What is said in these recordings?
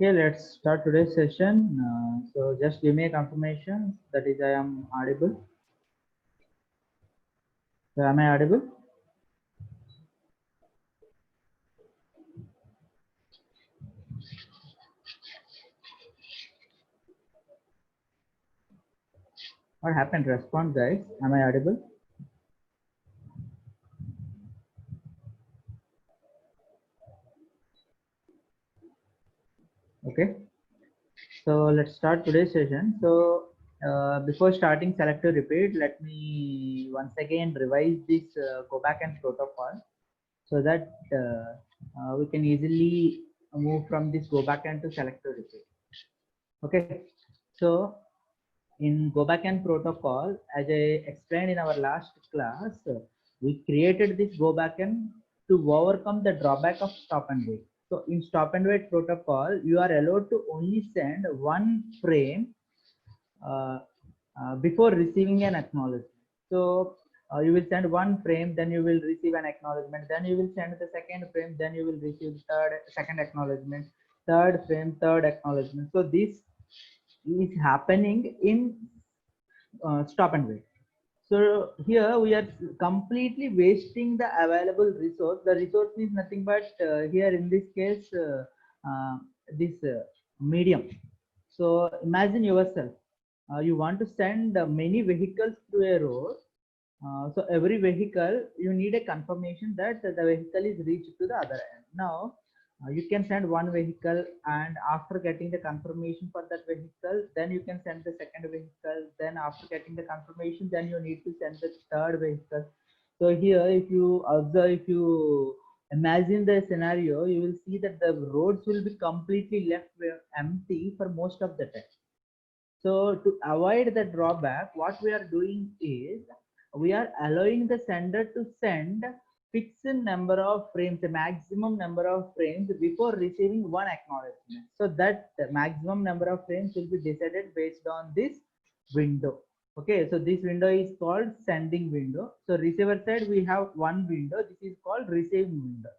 Okay, let's start today's session. So just give me a confirmation that is I am audible. So am I audible? What happened? Respond, guys. Am I audible? Okay. So let's start today's session. So before starting selective repeat, let me once again revise this go back and protocol so that we can easily move from this go back and to selective repeat. Okay. So in go back and protocol, as I explained in our last class, we created this go back and to overcome the drawback of stop and wait. So in stop and wait protocol, you are allowed to only send one frame uh, before receiving an acknowledgement. So you will send one frame, then you will receive an acknowledgement, then you will send the second frame, then you will receive the second acknowledgement, third frame, third acknowledgement. So this is happening in stop and wait. So here we are completely wasting the available resource. The resource is nothing but here in this case uh, this medium. So imagine yourself, you want to send many vehicles through a road. So every vehicle you need a confirmation that the vehicle is reached to the other end. Now you can send one vehicle, and after getting the confirmation for that vehicle, then you can send the second vehicle. Then after getting the confirmation, then you need to send the third vehicle. So here, if you observe, if you imagine the scenario, you will see that the roads will be completely left empty for most of the time. So to avoid the drawback, what we are doing is we are allowing the sender to send fixed number of frames, the maximum number of frames before receiving one acknowledgement. So that the maximum number of frames will be decided based on this window. Okay, so this window is called sending window. So receiver side we have one window. This is called receiving window.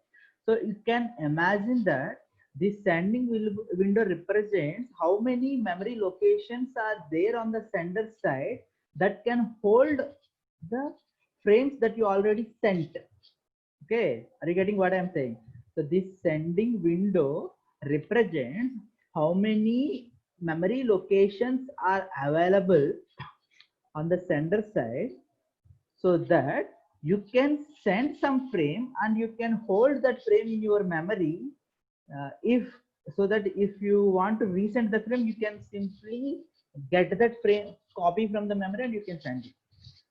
So you can imagine that this sending window represents how many memory locations are there on the sender side that can hold the frames that you already sent. Okay, are you getting what I'm saying? So this sending window represents how many memory locations are available on the sender side so that you can send some frame and you can hold that frame in your memory if so that if you want to resend the frame you can simply get that frame copy from the memory and you can send it.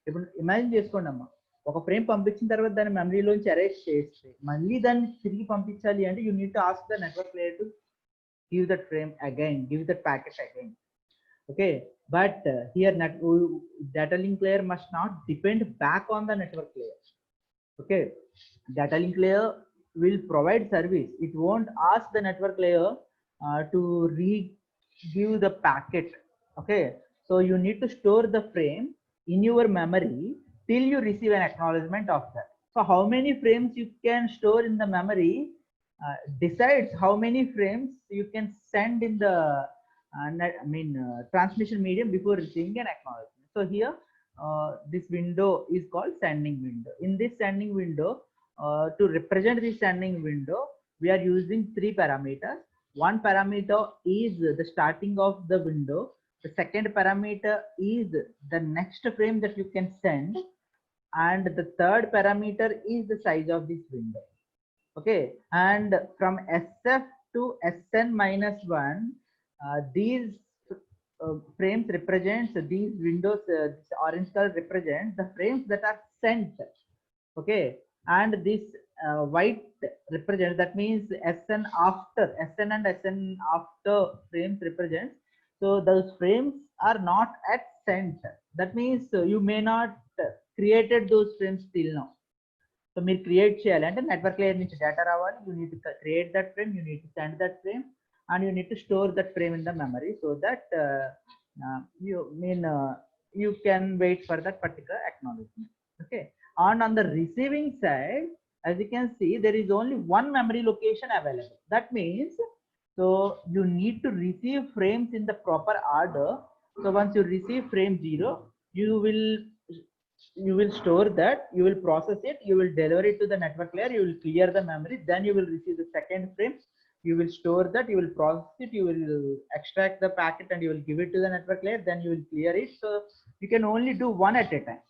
ఇప్పుడు imagine చేసుకోండి అమ్మా, ఒక frame పంపించిన తర్వాత దాన్ని మెమరీలోంచి arrange చేస్తే మళ్ళీ దాన్ని తిరిగి పంపించాలి అంటే you need to ask the network layer to give that frame again, give that packet again. Okay, but here data link layer must not depend back on the network layer. Okay, data link layer will provide service. It won't ask the network layer to give the packet. Okay, so you need to store the frame in your memory till you receive an acknowledgement of that. So how many frames you can store in the memory decides how many frames you can send in the transmission medium before receiving an acknowledgement. So here this window is called sending window. In this sending window, to represent this sending window, we are using three parameters. One parameter is the starting of the window. The second parameter is the next frame that you can send, and the third parameter is the size of this window. Okay, and from SF to SN minus 1, these frames represents these windows, this orange color represents the frames that are sent. Okay, and this white represents, that means SN after, SN and SN after frames represents. So those frames are not at sent. That means you may not created those frames till now. So మీరు create చేయాలి అంటే network layer నుంచి data రావాలి, you need to create that frame, you need to send that frame, and you need to store that frame in the memory so that you can wait for that particular acknowledgement. Okay, on the receiving side, as you can see, there is only one memory location available. That means So you need to receive frames in the proper order. So once you receive frame 0, you will store that, you will process it, you will deliver it to the network layer, you will clear the memory, then you will receive the second frame, you will store that, you will process it, you will extract the packet and you will give it to the network layer, then you will clear it. So you can only do one at a time.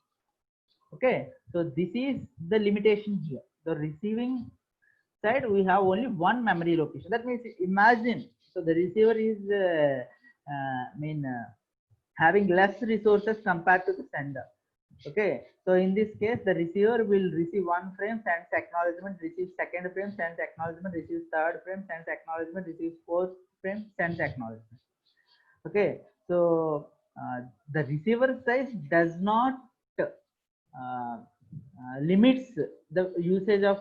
Okay, so this is the limitation here. The receiving side, we have only one memory location. That means, imagine, so the receiver is having less resources compared to the sender. Okay, so in this case, the receiver will receive one frame, sends acknowledgement, receives second frame, sends acknowledgement, receives third frame, sends acknowledgement, receives fourth frame, sends acknowledgement. Okay, so the receiver size does not limits the usage of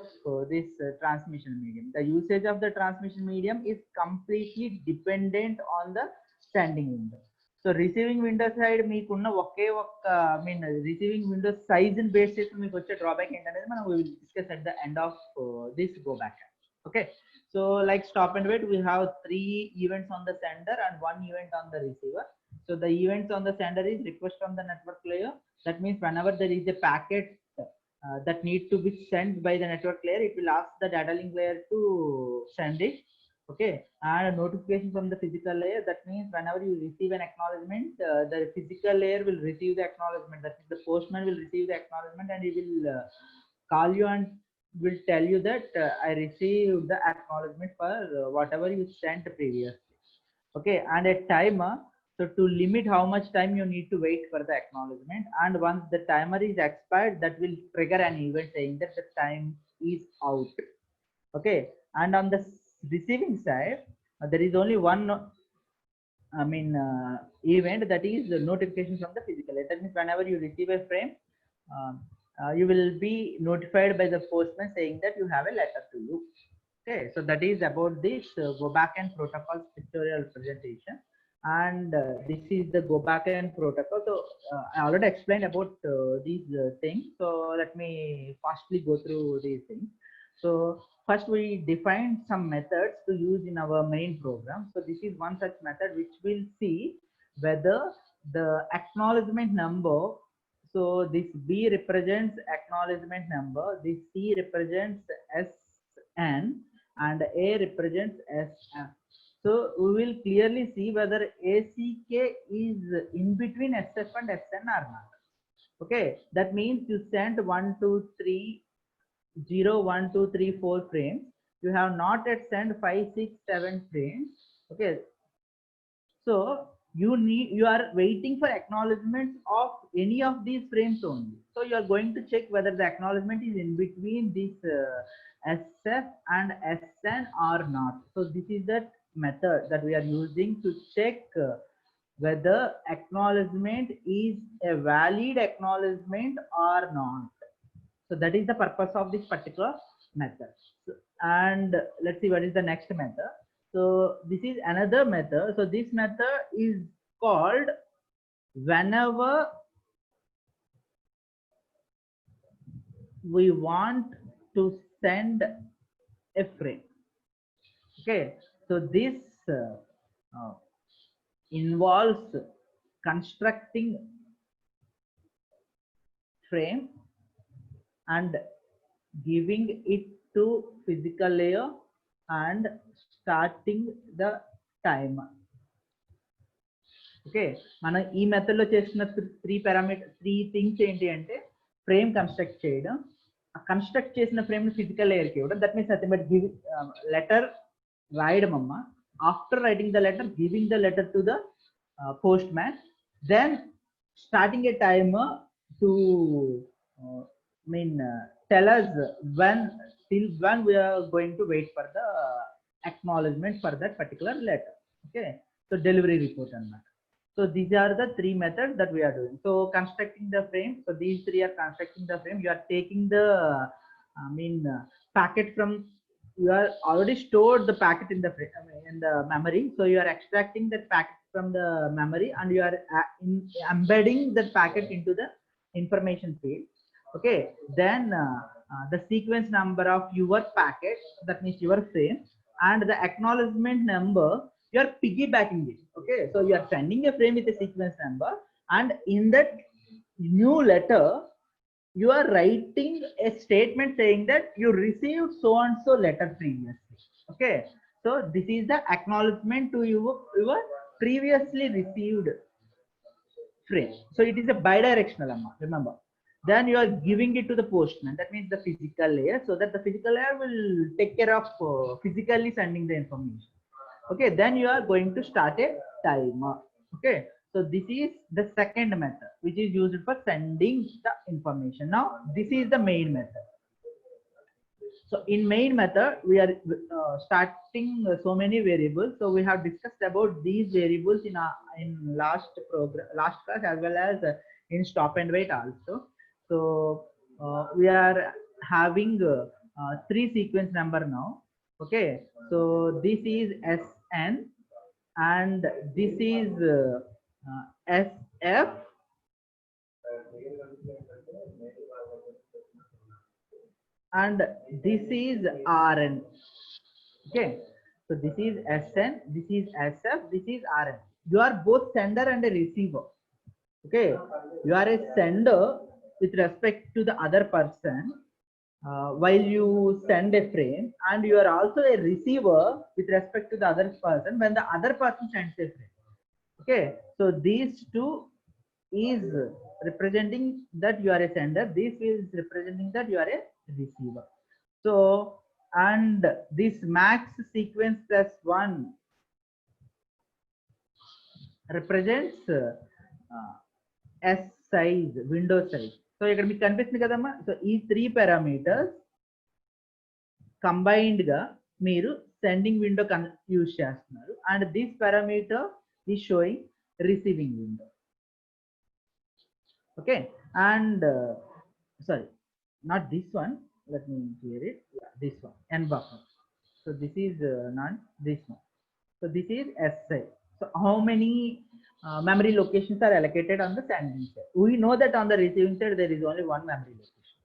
this transmission medium. The usage of the transmission medium is completely dependent on the sending window. So receiving window side మీకున్న ఒకే ఒక్క receiving window size in base చేసుకుని మీకు వచ్చే drawback ఏంటనేది మనం we will discuss at the end of this go back. Okay, so like stop and wait, we have 3 events on the sender and 1 event on the receiver. So the events on the sender is request from the network layer. That means whenever there is a packet that need to be sent by the network layer, it will ask the data link layer to send it. Okay, and a notification from the physical layer. That means whenever you receive an acknowledgement, the physical layer will receive the acknowledgement. That means the postman will receive the acknowledgement and he will call you and will tell you that I received the acknowledgement for whatever you sent previously. Okay, and a timer, so to limit how much time you need to wait for the acknowledgement, and once the timer is expired, that will trigger an event saying that the time is out. Okay, and on the receiving side, there is only one event, that is the notification from the physical layer. That means whenever you receive a frame, you will be notified by the postman saying that you have a letter to you. Okay, so that is about this go backend protocol pictorial presentation, and this is the go backend protocol. So I already explained about these things, so let me fastly go through these things. So first we defined some methods to use in our main program. So this is one such method which will see whether the acknowledgement number, so this B represents acknowledgement number, this C represents SN, and A represents SM. So we will clearly see whether ACK is in between SF and SN or not. Okay, that means you sent 1, 2, 3, 0, 1, 2, 3, 4 frames. You have not yet sent 5, 6, 7 frames. Okay, so you are waiting for acknowledgement of any of these frames only. So you are going to check whether the acknowledgement is in between this SF and SN or not. So this is that method that we are using to check whether acknowledgement is a valid acknowledgement or not. So that is the purpose of this particular method. So, and let's see what is the next method. So this is another method. So this method is called whenever we want to send a frame. Okay, so this involves constructing frame and giving it to physical layer and starting the timer. Okay, మన ఈ method లో చేస్తున్న 3 things ఏంటి అంటే frame construct చేయడం, construct చేసిన frame ని physical layer కి ఇవ్వడం. That means nothing but give letter రాయడం అమ్మ. After writing the letter, giving the letter to the postman, then starting a timer to tell us till when we are going to wait for the acknowledgement for that particular letter. Okay, so delivery report and that. So these are the 3 methods that we are doing. So constructing the frame, so these 3 are constructing the frame. You are taking the packet from, you are already stored the packet in the in the memory, so you are extracting that packet from the memory and you are embedding that packet into the information field. Okay, then the sequence number of your packet, that means your frame, and the acknowledgement number, you are piggybacking it. Okay, so you are sending a frame with a sequence number, and in that new letter, you are writing a statement saying that you received so and so letter previously. Okay, so this is the acknowledgement to your previously received frame. So it is a bidirectional amount, remember. Then you are giving it to the postman, that means the physical layer, so that the physical layer will take care of physically sending the information. Okay, then you are going to start a timer. Okay, so this is the second method which is used for sending the information. Now this is the main method. So in main method, we are starting so many variables. So we have discussed about these variables in last class, as well as in stop and wait also. So we are having three sequence number now. Okay, so this is SN, and this is SF, and this is RN. Okay, so this is SN, this is SF, this is RN. You are both sender and a receiver. Okay, you are a sender with respect to the other person while you send a frame, and you are also a receiver with respect to the other person when the other person sends a frame. Okay, so these two is representing that you are a sender, this is representing that you are a receiver. So, and this max sequence plus 1 represents S size, window size. So ఇక్కడ మీకు కనిపిస్తుంది కదమ్మా. So ఈ 3 parameters combined గా మీరు sending window use చేస్తున్నారు, and this parameter is showing receiving window. Okay, and sorry, not this one, let me clear it. Yeah, this one, n buffer. So this is not this one. So this is Si. So how many memory locations are allocated on the sending side? We know that on the receiving side there is only one memory location,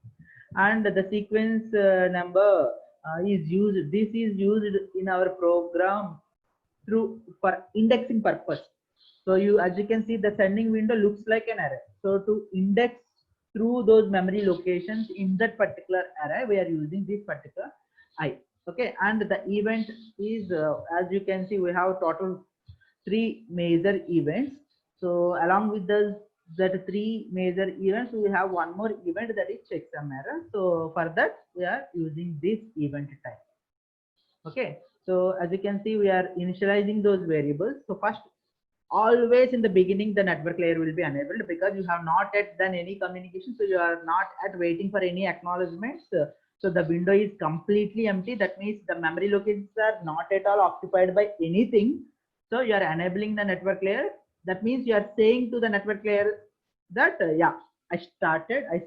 and the sequence number is used. This is used in our program through for indexing purpose. So you, as you can see, the sending window looks like an array. So to index through those memory locations in that particular array, we are using this particular I. Okay, and the event is as you can see, we have total 3 major events. So along with that 3 major events, we have one more event, that is checksum error. So for that we are using this event type. Okay, so as you can see, we are initializing those variables. So first, always in the beginning the network layer will be enabled, because you have not yet done any communication, so you are not at waiting for any acknowledgements. So the window is completely empty. That means the memory locations are not at all occupied by anything. So you are enabling the network layer. That means you are saying to the network layer that yeah, I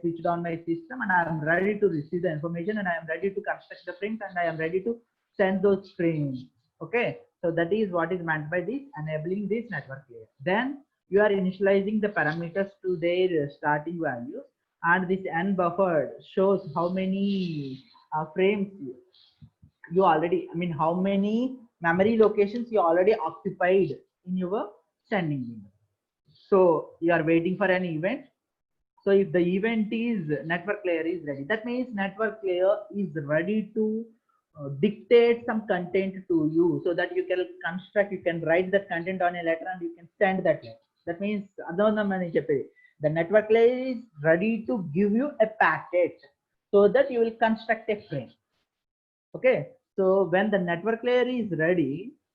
switched on my system, and I am ready to receive the information, and I am ready to construct the frames, and I am ready to send those frames. Okay, so that is what is meant by this enabling this network layer. Then you are initializing the parameters to their starting values, and this n buffered shows how many frames you already, I mean, how many memory locations you already occupied in your sending window. So you are waiting for an event. So if the event is network layer is ready, that means network layer is ready to dictate some content to you, so that you can construct, you can write that content on a letter, and you can send that letter. That means the network layer is ready to give you a packet, so that you will construct a frame. Okay, so when the network layer is ready,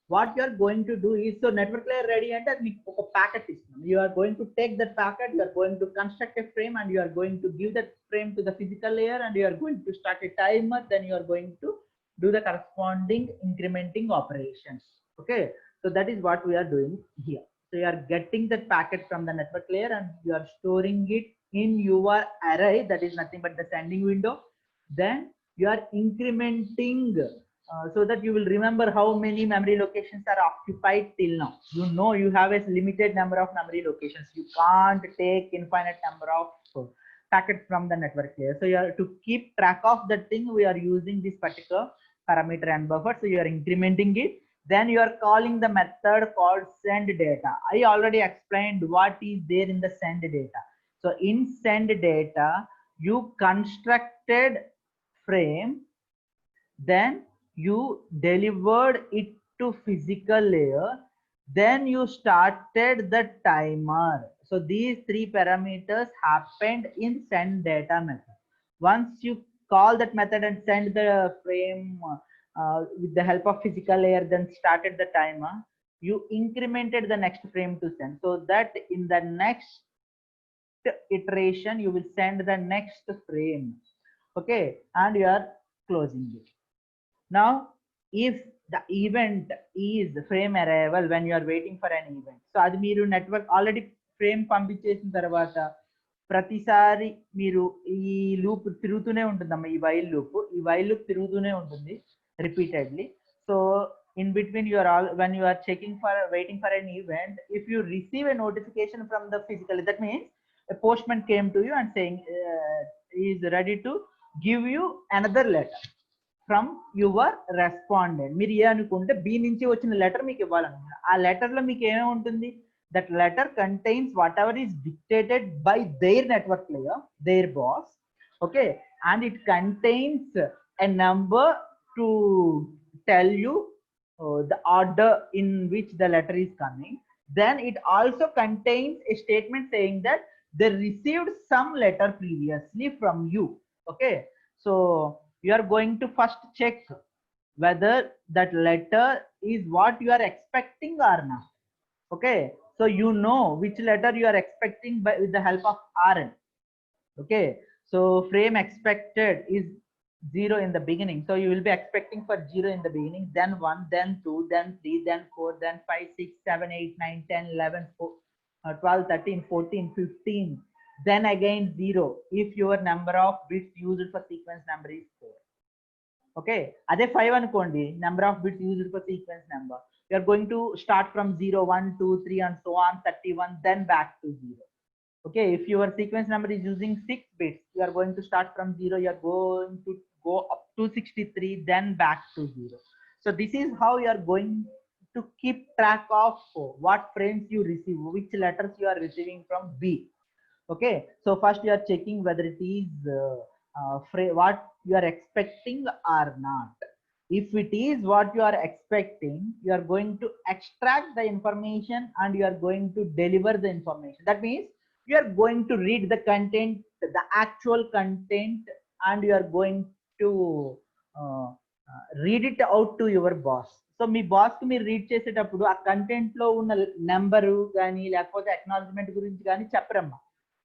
what you are going to do is, so network layer ready and a packet system, you are going to take that packet, you are going to construct a frame, and you are going to give that frame to the physical layer, and you are going to start a timer, then you are going to do the corresponding incrementing operations. Okay, so that is what we are doing here. So you are getting that packet from the network layer, and you are storing it in your array, that is nothing but the sending window. Then you are incrementing so that you will remember how many memory locations are occupied till now. You know you have a limited number of memory locations. You can't take infinite number of packets from the network layer. So you have to keep track of that thing. We are using this particular parameter and buffer, so you are incrementing it. Then you are calling the method called send data. I already explained what is there in the send data. So in send data, you constructed frame, then you delivered it to physical layer, then you started the timer. So these three parameters happened in send data method. Once you call that method and send the frame with the help of physical layer, then started the timer, you incremented the next frame to send, so that in the next iteration you will send the next frame. Okay, and you are closing it. Now if the event is frame arrival, when you are waiting for an event, so అది మీరు network already frame పంపించేసిన తర్వాత ప్రతిసారి మీరు ఈ loop తిరుగుతూనే ఉంటుందమ్మా, ఈ while loop తిరుగుతూనే ఉంటుంది repeatedly. So in between you are all, when you are checking for waiting for an event, if you receive a notification from the physical, that means a postman came to you and saying he is ready to give you another letter from your respondent. మీరు ఏ అనుకుంటే B నుంచి వచ్చిన letter మీకు ఇవ్వాలన్నమాట. ఆ letter లో మీకు ఏమేమి ఉంటుంది, that letter contains whatever is dictated by their network layer, their boss. Okay, and it contains a number to tell you the order in which the letter is coming. Then it also contains a statement saying that they received some letter previously from you. Okay, so you are going to first check whether that letter is what you are expecting or not. Okay, so you know which letter you are expecting by with the help of RN. Okay, so frame expected is 0 in the beginning, so you will be expecting for 0 in the beginning, then 1, then 2, then 3, then 4, then 5, 6, 7, 8, 9, 10, 11, 12, 13, 14, 15, then again 0 if your number of bits used for sequence number is 4. Okay, అదే 5 అనుకోండి, number of bits used for sequence number, you are going to start from 0, 1, 2, 3 and so on 31, then back to 0. Okay, if your sequence number is using 6 bits, you are going to start from 0, you are going to go up to 63, then back to 0. So this is how you are going to keep track of what frames you receive, which letters you are receiving from B. Okay, so first you are checking whether it is what you are expecting or not. If it is what you are expecting, you are going to extract the information and you are going to deliver the information. That means you are going to read the content, the actual content, and you are going to read it out to your boss. So మీ boss కి మీరు read చేసేటప్పుడు ఆ content లో ఉన్న number కానీ లేకపోతే acknowledgement గురించి కానీ చెప్పరమ్మా.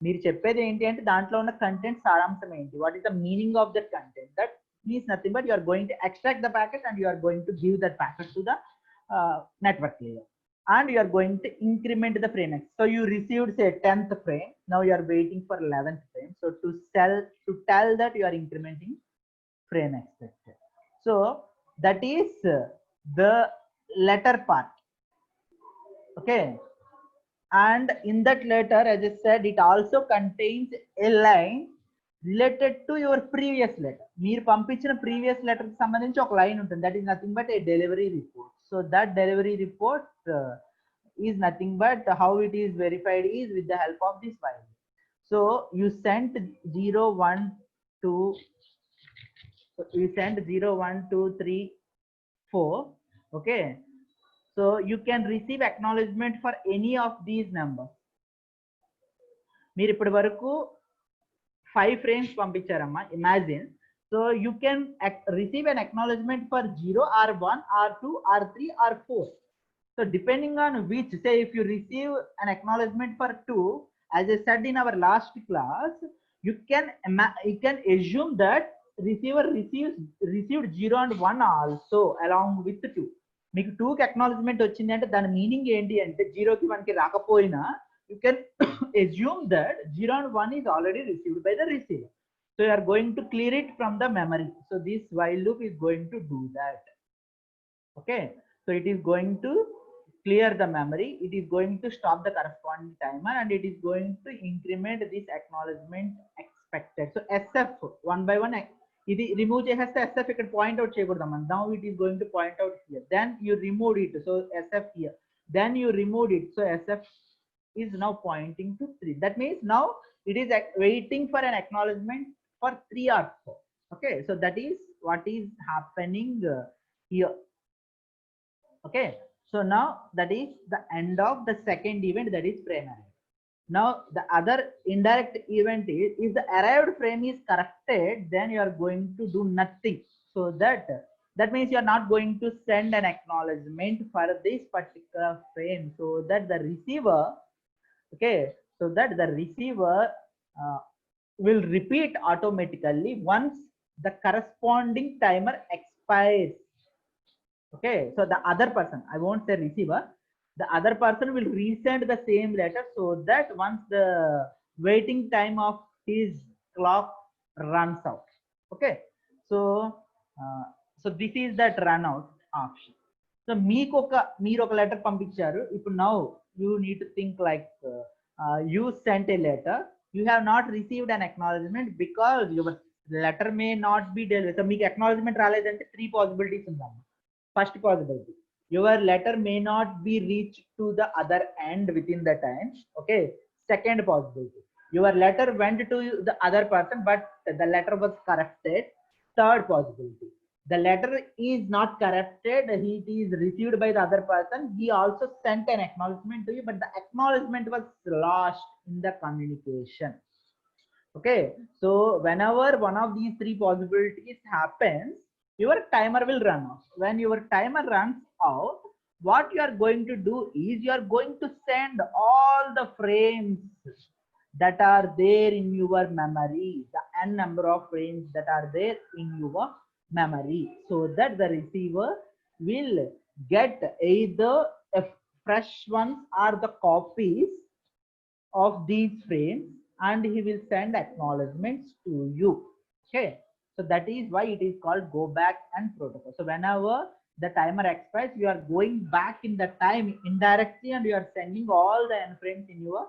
మీరు చెప్పేది ఏంటి అంటే దాంట్లో ఉన్న కంటెంట్ సారాంశం ఏంటి, what is the meaning of that content. That means nothing but you are going to extract the packet and you are going to give that packet to the network layer, and you are going to increment the frame. So you received say 10th frame, now you are waiting for 11th frame. So to tell that you are incrementing frame expected. So that is the letter part. Okay, and in that letter, as I said, it also contains a line related to your previous letter. మీరు పంపించిన previous letter కి సంబంధించి ఒక line ఉంటుంది, that is nothing but a delivery report. So that delivery report is nothing but how it is verified is with the help of this file. So you sent 0, 1, 2, so you sent 0, 1, 2, 3, 4. Okay, so you can receive acknowledgement for any of these numbers. మీరు ఇప్పటి వరకు 5 frames పంపించారమ్మా, imagine. So you can receive an acknowledgement for 0 or 1 or 2 or 3 or 4. So depending on which, say if you receive an acknowledgement for 2, as I said in our last class, you can assume that receiver received 0 and 1 also along with 2. మీకు 2 కి acknowledgement వచ్చింది అంటే దాని meaning ఏంటి అంటే 0 కి 1 కి రాకపోయినా you can assume that 0 and 1 is already received by the receiver. So you are going to clear it from the memory. So this while loop is going to do that. Okay, so it is going to clear the memory, it is going to stop the corresponding timer, and it is going to increment this acknowledgement expected. So SF one by one ఇది remove చేసేస్తే SF ఇక్కడ point out చేయకూడదమ్మా. Now it is going to point out here, then you remove it, so SF here, then you removed it, so SF is now pointing to 3. That means now it is waiting for an acknowledgement for 3 or 4. Okay, so that is what is happening here. Okay, so now that is the end of the second event, that is frame arrival. Now the other indirect event is, if the arrived frame is corrupted, then you are going to do nothing. So that means you are not going to send an acknowledgement for this particular frame, so that the receiver, okay, so that the receiver will repeat automatically once the corresponding timer expires. Okay, so the other person, I won't say receiver, the other person will resend the same letter, so that once the waiting time of his clock runs out. Okay, so so this is that run out option. So మీరు ఒక letter పంపించారు, ఇప్పుడు now you need to think like you sent a letter, you have not received an acknowledgement because your letter may not be delivered. So మీకు acknowledgement రాలేదంటే 3 possibilities ఉందమ్మా. First possibility, your letter may not be reached to the other end within the time. Okay, second possibility, your letter went to the other person but the letter was corrupted. Third possibility, the letter is not corrupted, it is received by the other person, he also sent an acknowledgement to you, but the acknowledgement was lost in the communication. Okay, so whenever one of these 3 possibilities happens, your timer will run out. When your timer runs out, what you are going to do is you are going to send all the frames that are there in your memory, the n number of frames that are there in your memory, so that the receiver will get either a fresh ones or the copies of these frames, and he will send acknowledgements to you. Okay, so that is why it is called go back and protocol. So whenever the timer expires, you are going back in the time indirectly and you are sending all the n frames in your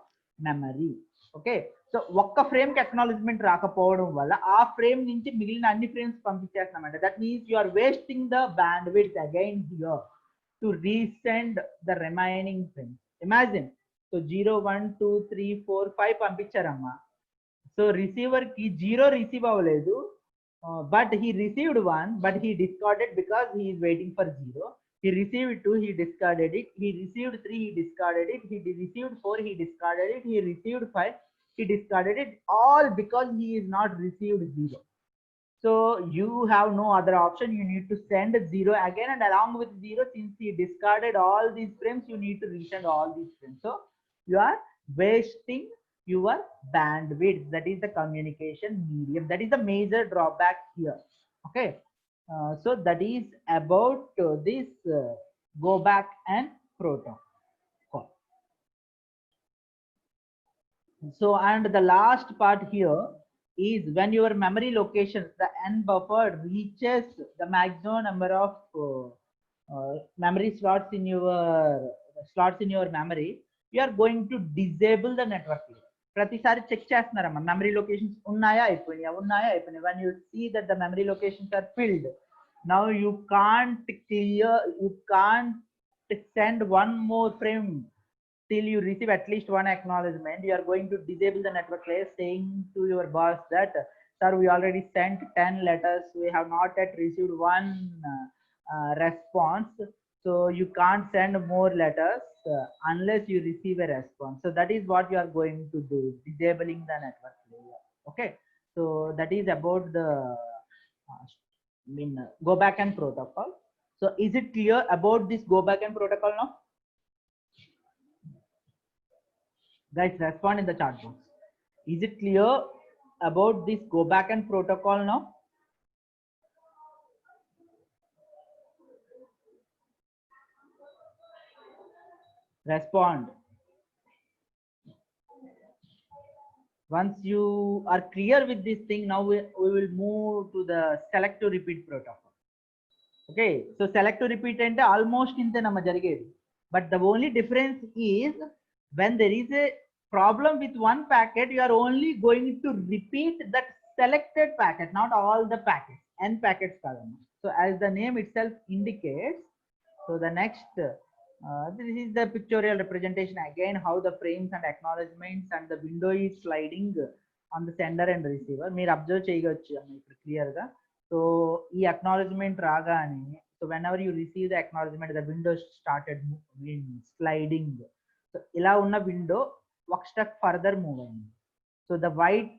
memory. Okay, so ఒక్క frame కి acknowledgement రాకపోవడం వల్ల ఆ frame నుంచి మిగిలిన అన్ని frames పంపించేస్తున్నామంటే, that means you are wasting the bandwidth again here to resend the remaining frames. Imagine, so 0 1 2 3 4 5 పంపించారమ్మా, so receiver కి 0 రిసీవ్ అవ్వలేదు, but he received 1 but he discarded because he is waiting for 0. He received 2, he discarded it. He received 3, he discarded it. He received 4, he discarded it. He received 5, he discarded it, all because he is not received 0. So you have no other option, you need to send 0 again, and along with 0, since he discarded all these frames, you need to resend all these frames. So you are wasting your bandwidth, that is the communication medium, that is the major drawback here. Okay, so that is about this go back and protocol. So and the last part here is when your memory locations, the n buffer reaches the maximum number of memory slots in your memory, you are going to disable the network layer. ప్రతిసారి check చేస్తున్నారమ్మా, memory locations ఉన్నాయా అయిపోయినాయా, when you see that the memory locations are filled, now you can't send one more frame till you receive at least one acknowledgement. You are going to disable the network layer, saying to your boss that, sir, we already sent 10 letters, we have not yet received one response, so you can't send more letters unless you receive a response. So that is what you are going to do, disabling the network layer. Okay, so that is about the go back and protocol. So is it clear about this go back and protocol now? Guys, respond in the chat box. Is it clear about this go back and protocol now? Respond. Once you are clear with this thing, now we will move to the select to repeat protocol. Okay, so select to repeat ante almost inte nama jarigedi, but the only difference is when there is a problem with one packet, you are only going to repeat that selected packet, not all the packets, n packets kadamma. So as the name itself indicates, so the next this is the pictorial representation again, how the frames and acknowledgements and the window is sliding on the sender and receiver. మీరు observe చేయవచ్చు ఇప్పుడు clear గా. So ఈ acknowledgement రాగానే, so whenever you receive the acknowledgement, the window started sliding. So ఇలా ఉన్న window ఒక step further move అయింది. So the white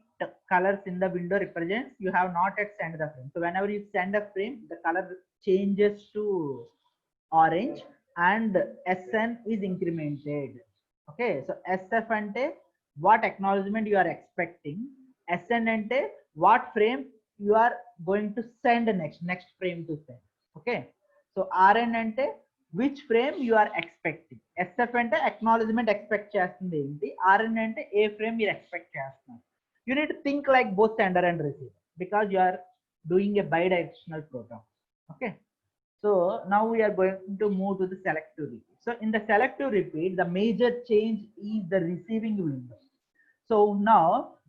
colors in the window represents you have not yet sent the frame. So whenever you send a frame, the color changes to orange and SN is incremented. Okay, so SF ante what acknowledgement you are expecting, SN ante what frame you are going to send next frame to send. Okay, so RN ante which frame you are expecting. SF ante acknowledgement expect చేస్తుంది ఏంటి, RN ante ఏ frame మీరు expect చేస్తున్నారు. You need to think like both sender and receiver because you are doing a bidirectional protocol. Okay, so now we are going to move to the selective repeat. So in the selective repeat, the major change is the receiving window. So now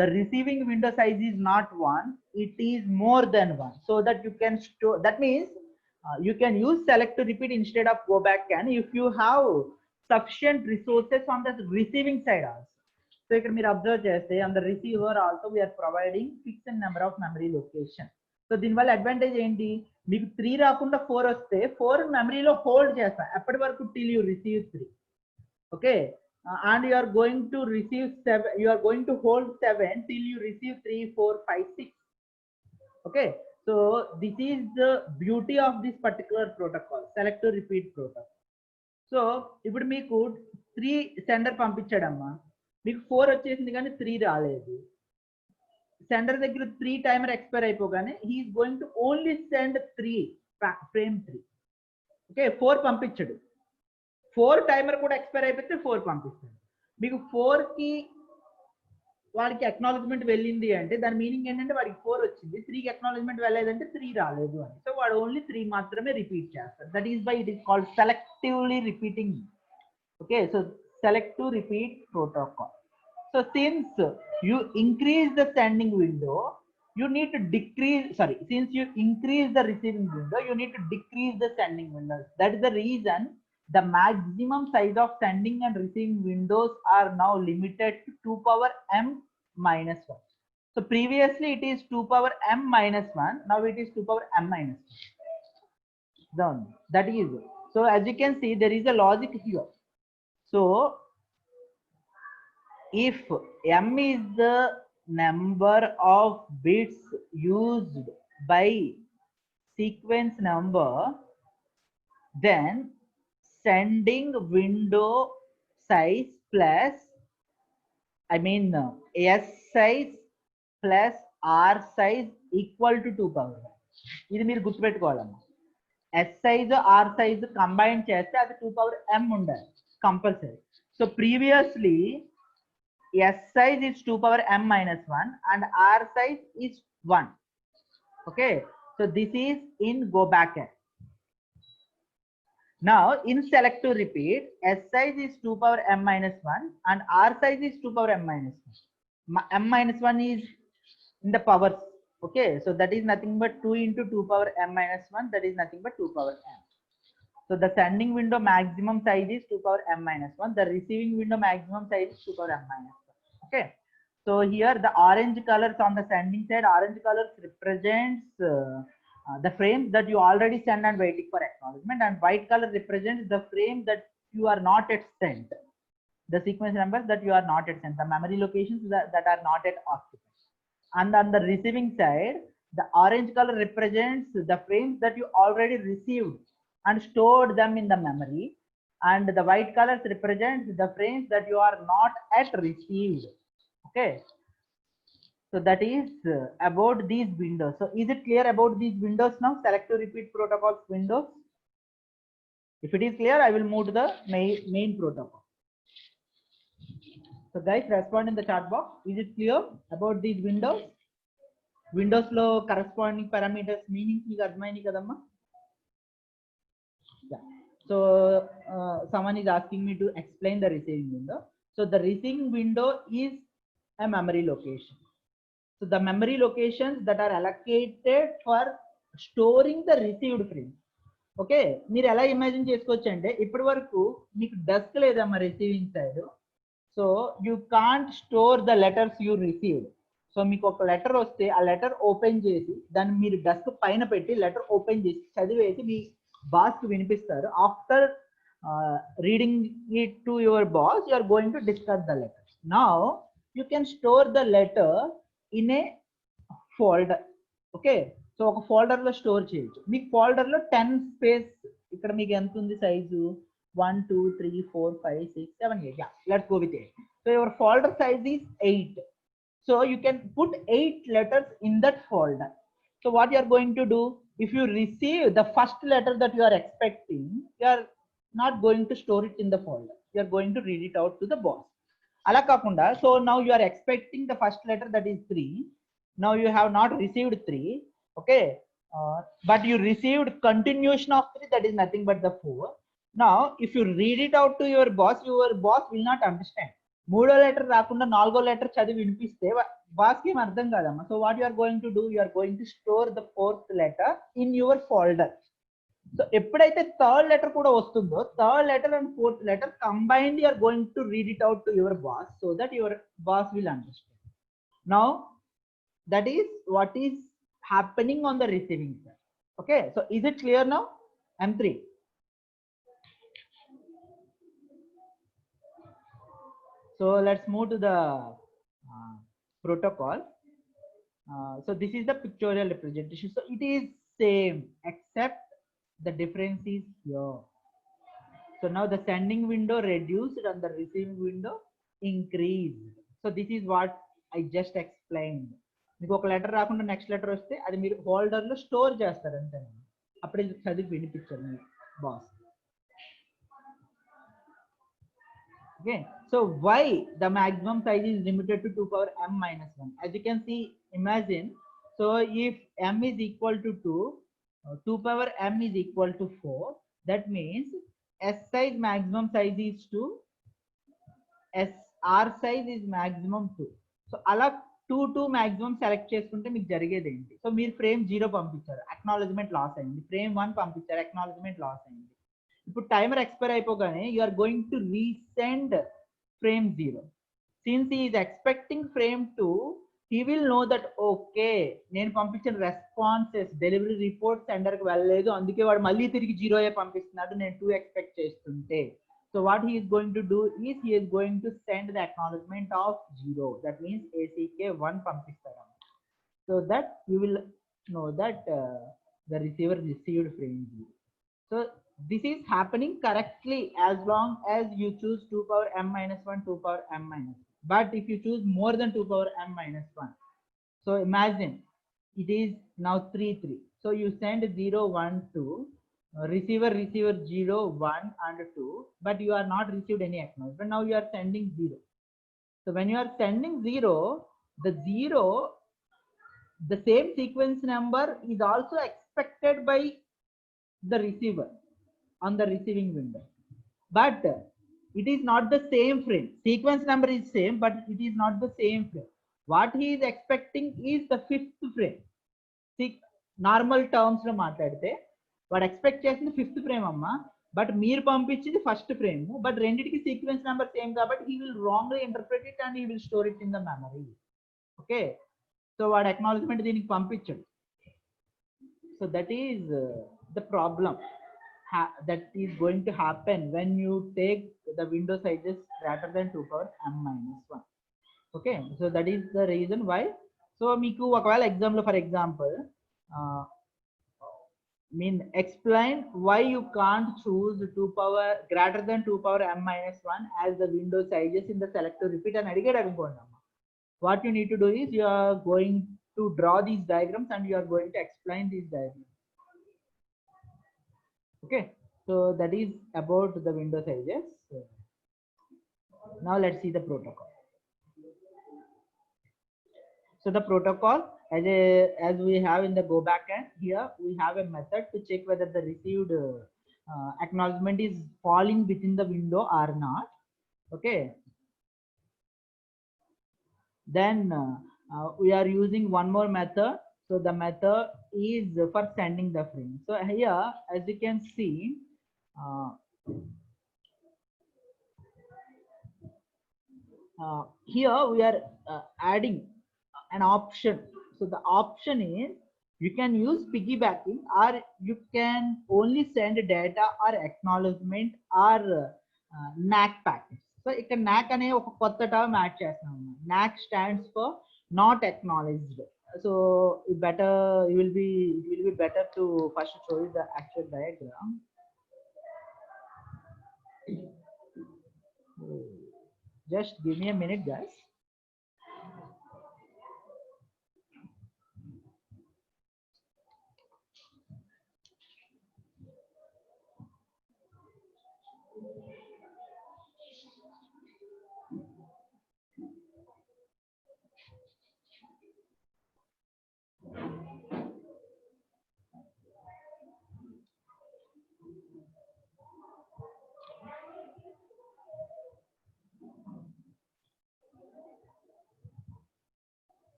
the receiving window size is not 1, it is more than 1, so that you can store. That means you can use selective repeat instead of go back can if you have sufficient resources on the receiving side also. So ఇక్కడ మీరు observe చేస్తే on the receiver also we are providing fixed number of memory location. So దీనివల్ల advantage ఏంటి, మీకు 3 రాకుండా 4 వస్తే 4 మెమరీలో hold చేస్తా అప్పటి వరకు till you receive 3. Okay, and you are going to receive 7, you are going to hold 7 till you receive 3 4 5 6. Okay, so this is the beauty of this particular protocol, selective repeat protocol. So ఇప్పుడు మీకు 3 sender పంపించాడమ్మా, మీకు 4 వచ్చేసింది కానీ 3 రాలేదు. Sender దగ్గర 3 timer expire అయిపోగానే he is going to only send 3 frame 3. Okay, 4 పంపించడు, 4 timer కూడా expire అయిపోతే 4 పంపిస్తాడు. మీకు 4 కి వాడికి అక్నాలెడ్జ్మెంట్ వెళ్ళింది అంటే దాని మీనింగ్ ఏంటంటే వాడికి 4 వచ్చింది, 3 కి అక్నాలెడ్జ్మెంట్ వెళ్ళలేదంటే 3 రాలేదు అని. సో వాడు ఓన్లీ 3 మాత్రమే రిపీట్ చేస్తాడు. That is why it is called selectively repeating. Okay, so selective repeat protocol. So since you increase the sending window, you need to decrease, sorry, since you increase the receiving window, you need to decrease the sending window. That is the reason the maximum size of sending and receiving windows are now limited to 2 power m minus 1. So previously it is 2 power m minus 1, now it is 2 power m minus 1. Done. That is, so as you can see there is a logic here. So if m is the number of bits used by sequence number, then sending window size plus, I mean s size plus r size equal to 2 power. ఇది మీరు గుర్తుపెట్టుకోవాలమ్మా. s size r size combine చేస్తే అది 2 power m ఉండాలి compulsory. So previously s size is 2 power m minus 1 and r size is 1. Okay, so this is in go back n. Now in selective repeat, s size is 2 power m minus 1 and r size is 2 power m minus 1. M minus 1 is in the powers. Okay, so that is nothing but 2 into 2 power m minus 1, that is nothing but 2 power m. So the sending window maximum size is 2 power m minus 1. The receiving window maximum size is 2 power m minus 1. Okay. So here the orange colors on the sending side, orange colors represents the frames that you already sent and waiting for acknowledgement, and white color represents the frame that you are not yet sent. The sequence numbers that you are not yet sent, the memory locations that are not yet occupied. And on the receiving side, the orange color represents the frames that you already received and stored them in the memory, and the white colors represents the frames that you are not yet received. Okay, so that is about these windows. So is it clear about these windows now, selective repeat protocols windows? If it is clear, I will move to the main protocol. So guys, respond in the chat box. Is it clear about these windows? Windows lo corresponding parameters meanings మీకు అర్థమైంది కదమ్మా? Yeah. So someone is asking me to explain the receiving window. So the receiving window is a memory location. So the memory locations that are allocated for storing the received frame. Okay, మీరు ఎలా imagine చేసుకోవచ్చు అంటే ఇప్పటి వరకు మీకు desk లేదమ్మా receiving side. So you can't store the letters you received. So మీకు ఒక లెటర్ వస్తే ఆ లెటర్ ఓపెన్ చేసి దాన్ని మీరు డెస్క్ పైన పెట్టి లెటర్ ఓపెన్ చేసి చదివేసి మీ బాస్ కి వినిపిస్తారు. After reading it to your boss, you are going to discuss the letter. Now you can store the letter in a folder. Okay, so ఒక ఫోల్డర్ లో స్టోర్ చేయొచ్చు. మీకు ఫోల్డర్ లో 10 స్పేస్ ఇక్కడ మీకు ఎంత ఉంది size 1 2 3 4 5 6 7 8. Yeah, let's go with 8. So your folder size is 8. So you can put 8 letters in that folder. So what you are going to do, if you receive the first letter that you are expecting, you are not going to store it in the folder. You are going to read it out to the boss. Ala kakunda, so now you are expecting the first letter, that is 3. Now you have not received 3. Okay, but you received continuation of 3, that is nothing but the 4. Now if you read it out to your boss will not understand. మూడో letter రాకుండా నాలుగో letter చదివి వినిపిస్తే boss కి ఏం అర్థం కాదమ్మా. So what you are going to do, you are going to store the 4th letter in your folder. So ఎప్పుడైతే థర్డ్ లెటర్ కూడా వస్తుందో, third letter and 4th letter combined you are going to read it out to your boss, so that your boss will understand. Now that is what is happening on the receiving side. Okay, so is it clear now? M3. So let's move to the protocol. So this is the pictorial representation. So it is same except the difference is here. So now the sending window reduced and the receiving window increased. So this is what I just explained. మీకు ఒక letter రాకుండా next letter వస్తే అది మీరు holder లో store చేస్తారు అంతే, అప్పుడే చదివి వినిపించారు మీ boss. Okay, so why the maximum size is limited to 2 power m minus 1? As you can see, imagine, so if m is equal to 2, 2 power m is equal to 4, that means s size maximum size is 2, r size is maximum 2. So అలా 2 maximum select చేసుకుంటే మీకు జరిగేది ఏంటి? So మీరు frame 0 పంపించారు, acknowledgement loss అయింది. Frame 1 పంపించారు, acknowledgement loss అయింది. ఇప్పుడు టైమర్ ఎక్స్పైర్ అయిపోగానే you are going to resend frame 0. Since he is expecting frame 2, he will know that okay నేను పంపించిన రెస్పాన్సెస్ డెలివరీ రిపోర్ట్ సెండర్ కి వెళ్ళలేదు, అందుకే వాడు మళ్ళీ తిరిగి 0 పంపిస్తున్నాడు నేను 2 ఎక్స్పెక్ట్ చేస్తుంటే. So what he is going to do is he is going to send the acknowledgement of 0. That means ACK1 పంపిస్తారు. So that you will know that the receiver received frame 0. So this is happening correctly as long as you choose 2 power m minus 1, 2 power m minus 1. But if you choose more than 2 power m minus 1, so imagine it is now 3 3. So you send 0 1 2. Receiver 0 1 and 2, but you are not received any acknowledgement. Now you are sending 0. So when you are sending 0, the same sequence number is also expected by the receiver on the receiving window, but it is not the same frame. Sequence number is same, but it is not the same frame. What he is expecting is the 5th frame. See, normal terms lo maatladite వాడు expect చేసింది 5th frame అమ్మా, but మీరు పంపించింది 1st frame. But రెండింటికి sequence number same కాబట్టి he will wrongly interpret it and he will store it in the memory. Okay, so వాడు acknowledgement దీనికి పంపించాడు. So that is the problem that is going to happen when you take the window sizes greater than 2 power m minus 1. Okay, so that is the reason why. So మీకు ఒకవేళ exam లో for example explain why you can't choose 2 power greater than 2 power m minus 1 as the window sizes in the selective repeat and adigade anukondi. What you need to do is you are going to draw these diagrams and you are going to explain these diagrams. Okay, so that is about the window sizes. Now let's see the protocol. So the protocol, as we have in the go backend, here we have a method to check whether the received acknowledgement is falling within the window or not. Okay, then we are using one more method. So the method is for sending the frame. So here, as you can see, here we are adding an option. So the option is you can use piggybacking, or you can only send data or acknowledgement or NAC packets. So ఇక్కడ NAC అనే ఒక కొత్త term add చేస్తున్నాం. NAC stands for not acknowledged. So it will be better to first show you the actual diagram. Just give me a minute, guys.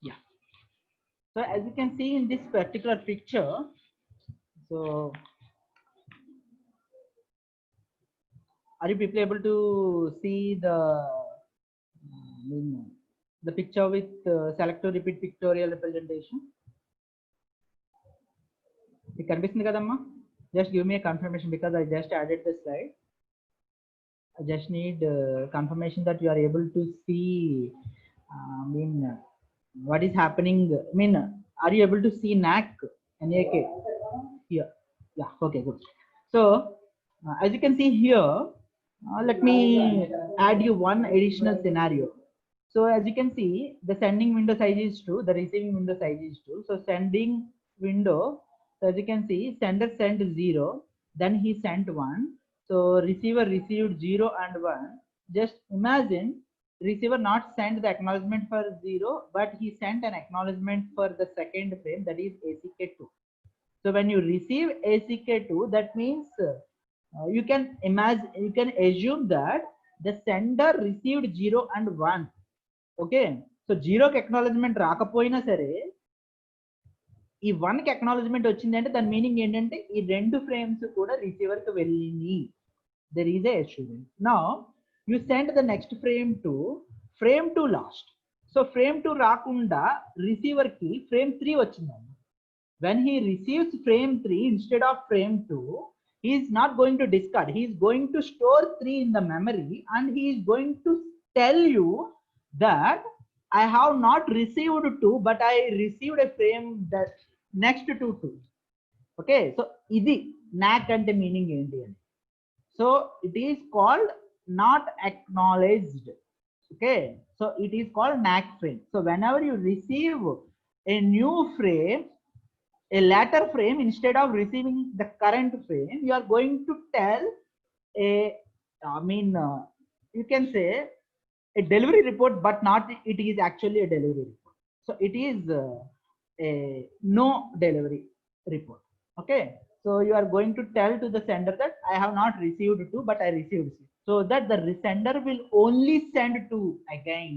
Yeah. So as you can see in this particular picture, so are you people able to see the picture with select to repeat pictorial representation? Just give me a confirmation, because I just added the slide. I just need confirmation that you are able to see what is happening. Are you able to see NAC here? Yeah, okay, good. So as you can see here, let me add you one additional scenario. So as you can see, the sending window size is 2, the receiving window size is 2. So sending window, so as you can see, sender sent 0, then he sent 1. So receiver received 0 and 1. Just imagine receiver not sent the acknowledgement for 0, but he sent an acknowledgement for the second frame, that is ACK2. So when you receive ACK2, that means you can assume that the sender received 0 and 1. Okay, so 0 acknowledgement రాకపోయినా సరే ఈ 1 కి acknowledgement వచ్చిందంటే దాని meaning ఏంటంటే ఈ రెండు frames కూడా రిసీవర్ కి వెళ్ళింది. There is a assurance. Now you send the next frame to frame 2 last. So frame 2 రాకుండా రిసీవర్ కి frame 3 వచ్చిందండి. When he receives frame 3 instead of frame 2, he is not going to discard. He is going to store 3 in the memory, and he is going to tell you that I have not received 2, but I received a frame that next to 2. Okay, so idi NAC ante meaning enti ani. So it is called not acknowledged. Okay, so it is called NAC frame. So whenever you receive a new frame, a later frame, instead of receiving the current frame, you are going to tell you can say a delivery report, but not it is actually a delivery report. So it is a no delivery report. Okay, so you are going to tell to the sender that I have not received 2, but I received 6, so that the sender will only send 2 again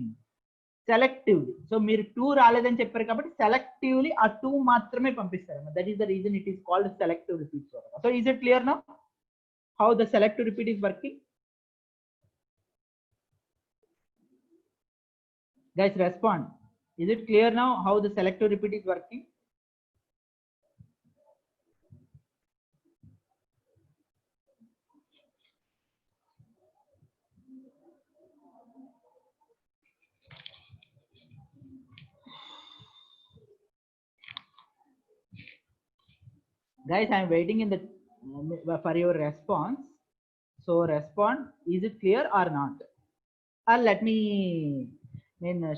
selectively. So మీరు 2 రాలేదని చెప్పారు కాబట్టి selectively ఆ 2 మాత్రమే పంపిస్తారు. That is the reason it is called selective repeat. So is it clear now how the selective repeat is working? Guys, respond. Is it clear now how the selective repeat is working? Guys, I'm waiting in the for your response. So respond, is it clear or not? Or let me,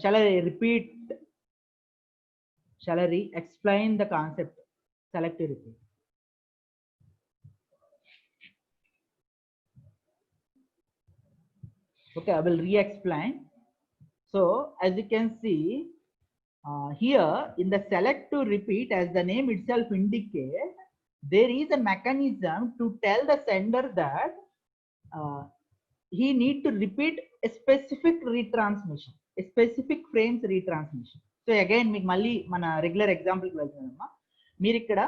shall I repeat? Shall I explain the concept? Selective repeat. Okay, I will re-explain. So as you can see, here in the select to repeat, as the name itself indicates, there is a mechanism to tell the sender that he need to repeat a specific retransmission, a specific frames retransmission. So again, మీకు మళ్ళీ మన regular ఎగ్జాంపుల్కి వెళ్తున్నామమ్మా. మీరు ఇక్కడ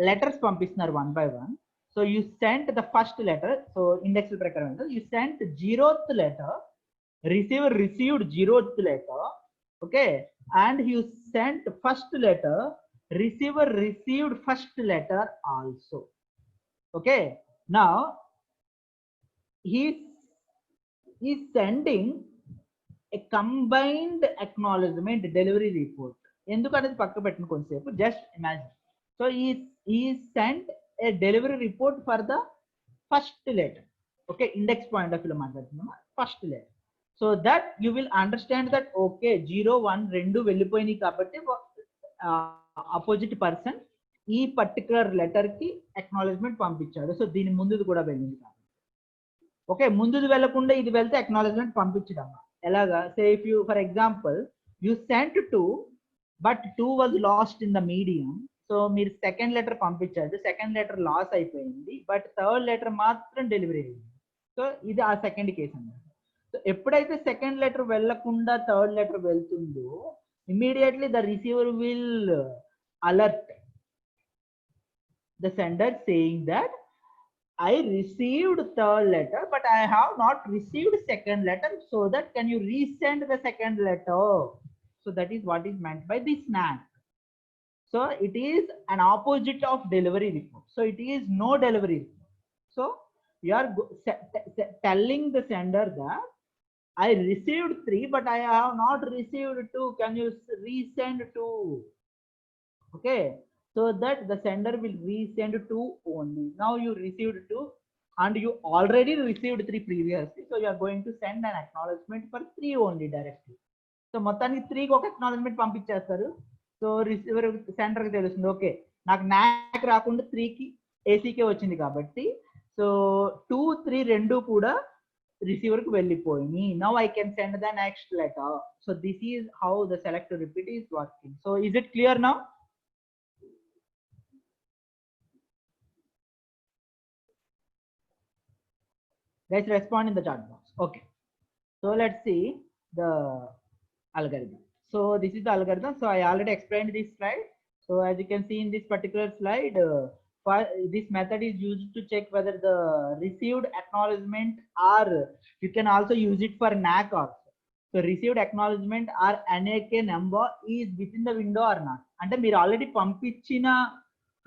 letters పంపిస్తున్నారు 1 by 1. So you sent the first letter. So index ప్రకారం you sent 0th letter, receiver received 0th letter, okay, and you sent first letter, receiver received first letter also, okay. Now he is sending a combined acknowledgement delivery report. ఎందుకంటే పక్క పెట్టిన కొంచెంసేపు just imagine. So he sent a delivery report for the first letter, okay, index point of view మాట్లాడుతున్నామా, first letter. So that you will understand that okay 0 1 2 వెళ్ళిపోయినాయి కాబట్టి opposite person ఈ particular letter కి acknowledgement పంపించాడు. So దీని ముందుది కూడా వెళ్ళింది కాబట్టి okay, ముందుది వెళ్ళకుండా ఇది వెళ్తే అక్నాలెడ్జ్మెంట్ పంపించడం ఎలాగా? Say if you for example you cent 2 but 2 was last in the medium. So మీరు సెకండ్ లెటర్ పంపించారు, సెకండ్ లెటర్ లాస్ అయిపోయింది, బట్ థర్డ్ లెటర్ మాత్రం డెలివరీ అయింది. సో ఇది ఆ సెకండ్ కేసు అన్నమాట. సో ఎప్పుడైతే సెకండ్ లెటర్ వెళ్ళకుండా థర్డ్ లెటర్ వెళ్తుందో immediately the receiver will alert the sender saying that I received third letter, but I have not received second letter. So that can you resend the second letter? So that is what is meant by this snag. So it is an opposite of delivery report. So it is no delivery report. So you are telling the sender that I received 3, but I have not received 2. Can you resend 2? Okay. So that the sender will resend 2 only. Now you received 2 and you already received 3 previously. So you are going to send an acknowledgement for 3 only directly. So మొత్తానికి 3 కి ఒక acknowledgement పంపించేస్తారు. So receiver centre కి తెలుస్తుంది okay నాకు నాక్ రాకుండా 3 కి ఏసీకే వచ్చింది కాబట్టి సో 2 3 రెండు కూడా రిసీవర్ కి వెళ్ళిపోయినాయి. Now I can send the next letter. So this is how the select repeat is working. So is it clear now? Guys, respond in the chat box. Okay, so let's see the algorithm. So this is the algorithm. So I already explained this slide. So as you can see in this particular slide, this method is used to check whether the received acknowledgement or you can also use it for NAK also. So received acknowledgement or NAK number is within the window or not. అంటే మీరు already పంపించిన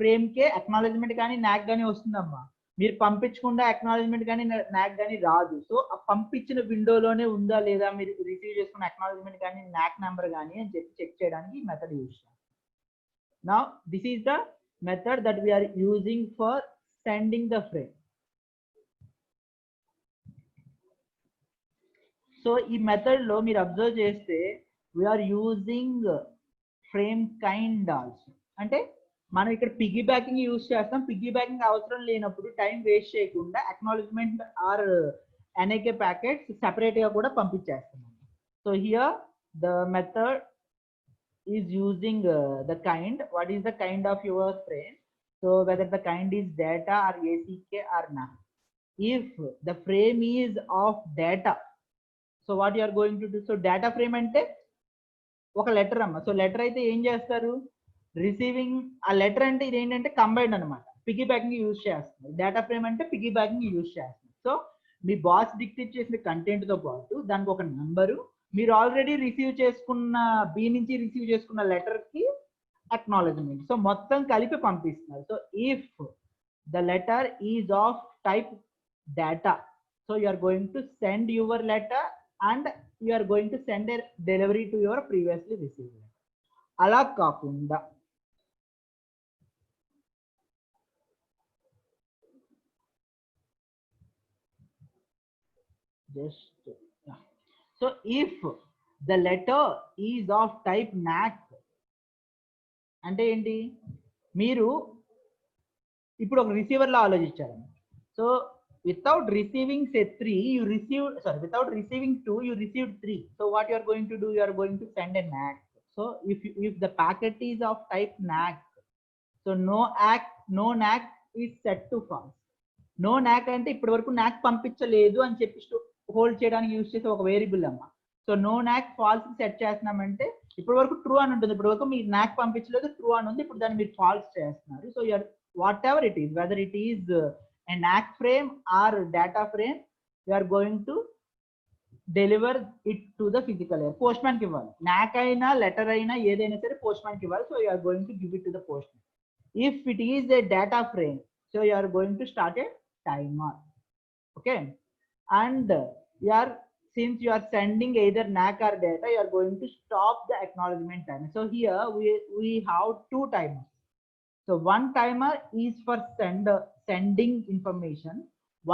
frame కే acknowledgement కానీ నాక్ కానీ వస్తుందమ్మా. మీరు పంపించకుండా acknowledgement కానీ నాక్ కానీ రాదు. సో ఆ పంపించిన విండోలోనే ఉందా లేదా మీరు రిసీవ్ చేసుకున్న అక్నాలెడ్జ్మెంట్ కానీ నాక్ నెంబర్ కానీ అని చెప్పి చెక్ చేయడానికి ఈ మెథడ్ యూజ్ చేస్తాం. Now this is the method that we're using for sending the frame. So ఈ మెథడ్ లో మీరు అబ్జర్వ్ చేస్తే we're using frame kind also. అంటే మనం ఇక్కడ పిగ్గీ బ్యాకింగ్ యూజ్ చేస్తాం. పిగ్గీ బ్యాకింగ్ అవసరం లేనప్పుడు టైం వేస్ట్ చేయకుండా acknowledgement or NAK packets separate గా కూడా పంపించేస్తున్నాం. So here the method is using the kind. What is the kind of your frame? So whether the kind is data or ACK or not. If the frame is of data, so what you are going to do? So data frame అంటే ఒక letter అమ్మ. So letter అయితే ఏం చేస్తారు? Receiving ఆ letter అంటే ఇది ఏంటంటే కంబైన్డ్ అనమాట, పిగ్గీ బ్యాకింగ్ యూజ్ చేస్తుంది. డేటా ఫ్రేమ్ అంటే పిగ్గీ బ్యాకింగ్ యూజ్ చేస్తుంది. సో మీ బాస్ డిక్టేట్ చేసిన కంటెంట్ తో పాటు దానికి ఒక నంబరు, మీరు ఆల్రెడీ రిసీవ్ చేసుకున్న బి నుంచి రిసీవ్ చేసుకున్న లెటర్ కి అక్నాలెడ్జ్మెంట్, సో మొత్తం కలిపి పంపిస్తున్నారు. So if the letter is of type data, so you are going to send your letter and you are going to send a delivery to your previously received letter. అలా కాకుండా just yeah. So if the letter is of type NAC అంటే ఏంటి, మీరు ఇప్పుడు ఒక receiver లో ఆలోచించాలి. So without receiving say 3 you received, sorry, without receiving 2 you received 3. So what you are going to do, you are going to send a NAC. So if the packet is of type NAC, so no NAC is set to false. No NAC అంటే ఇప్పటి వరకు NAC పంపించలేదు అని చెప్పి hold చేయడానికి use చేసే ఒక variable అమ్మ. So no NAC false set చేస్తున్నామంటే ఇప్పటి వరకు ట్రూ అని ఉంటుంది, ఇప్పటి వరకు మీరు NAC పంపించలేదు ట్రూ అని ఉంది, ఇప్పుడు దాన్ని మీరు ఫాల్స్ చేస్తున్నారు. So you're whatever it is, whether it is a NAC frame or data frame, you are going to deliver it to the physical layer. Postman ki ఇవ్వాలి, NAC అయినా letter అయినా ఏదైనా సరే postman కి ఇవ్వాలి. So you are going to give it to the postman. If it is a data frame, so you are going to start a timer. Okay, and since you are sending either NAC or data, you are going to stop the acknowledgement timer. So here we have two timers. So one timer is for sending information,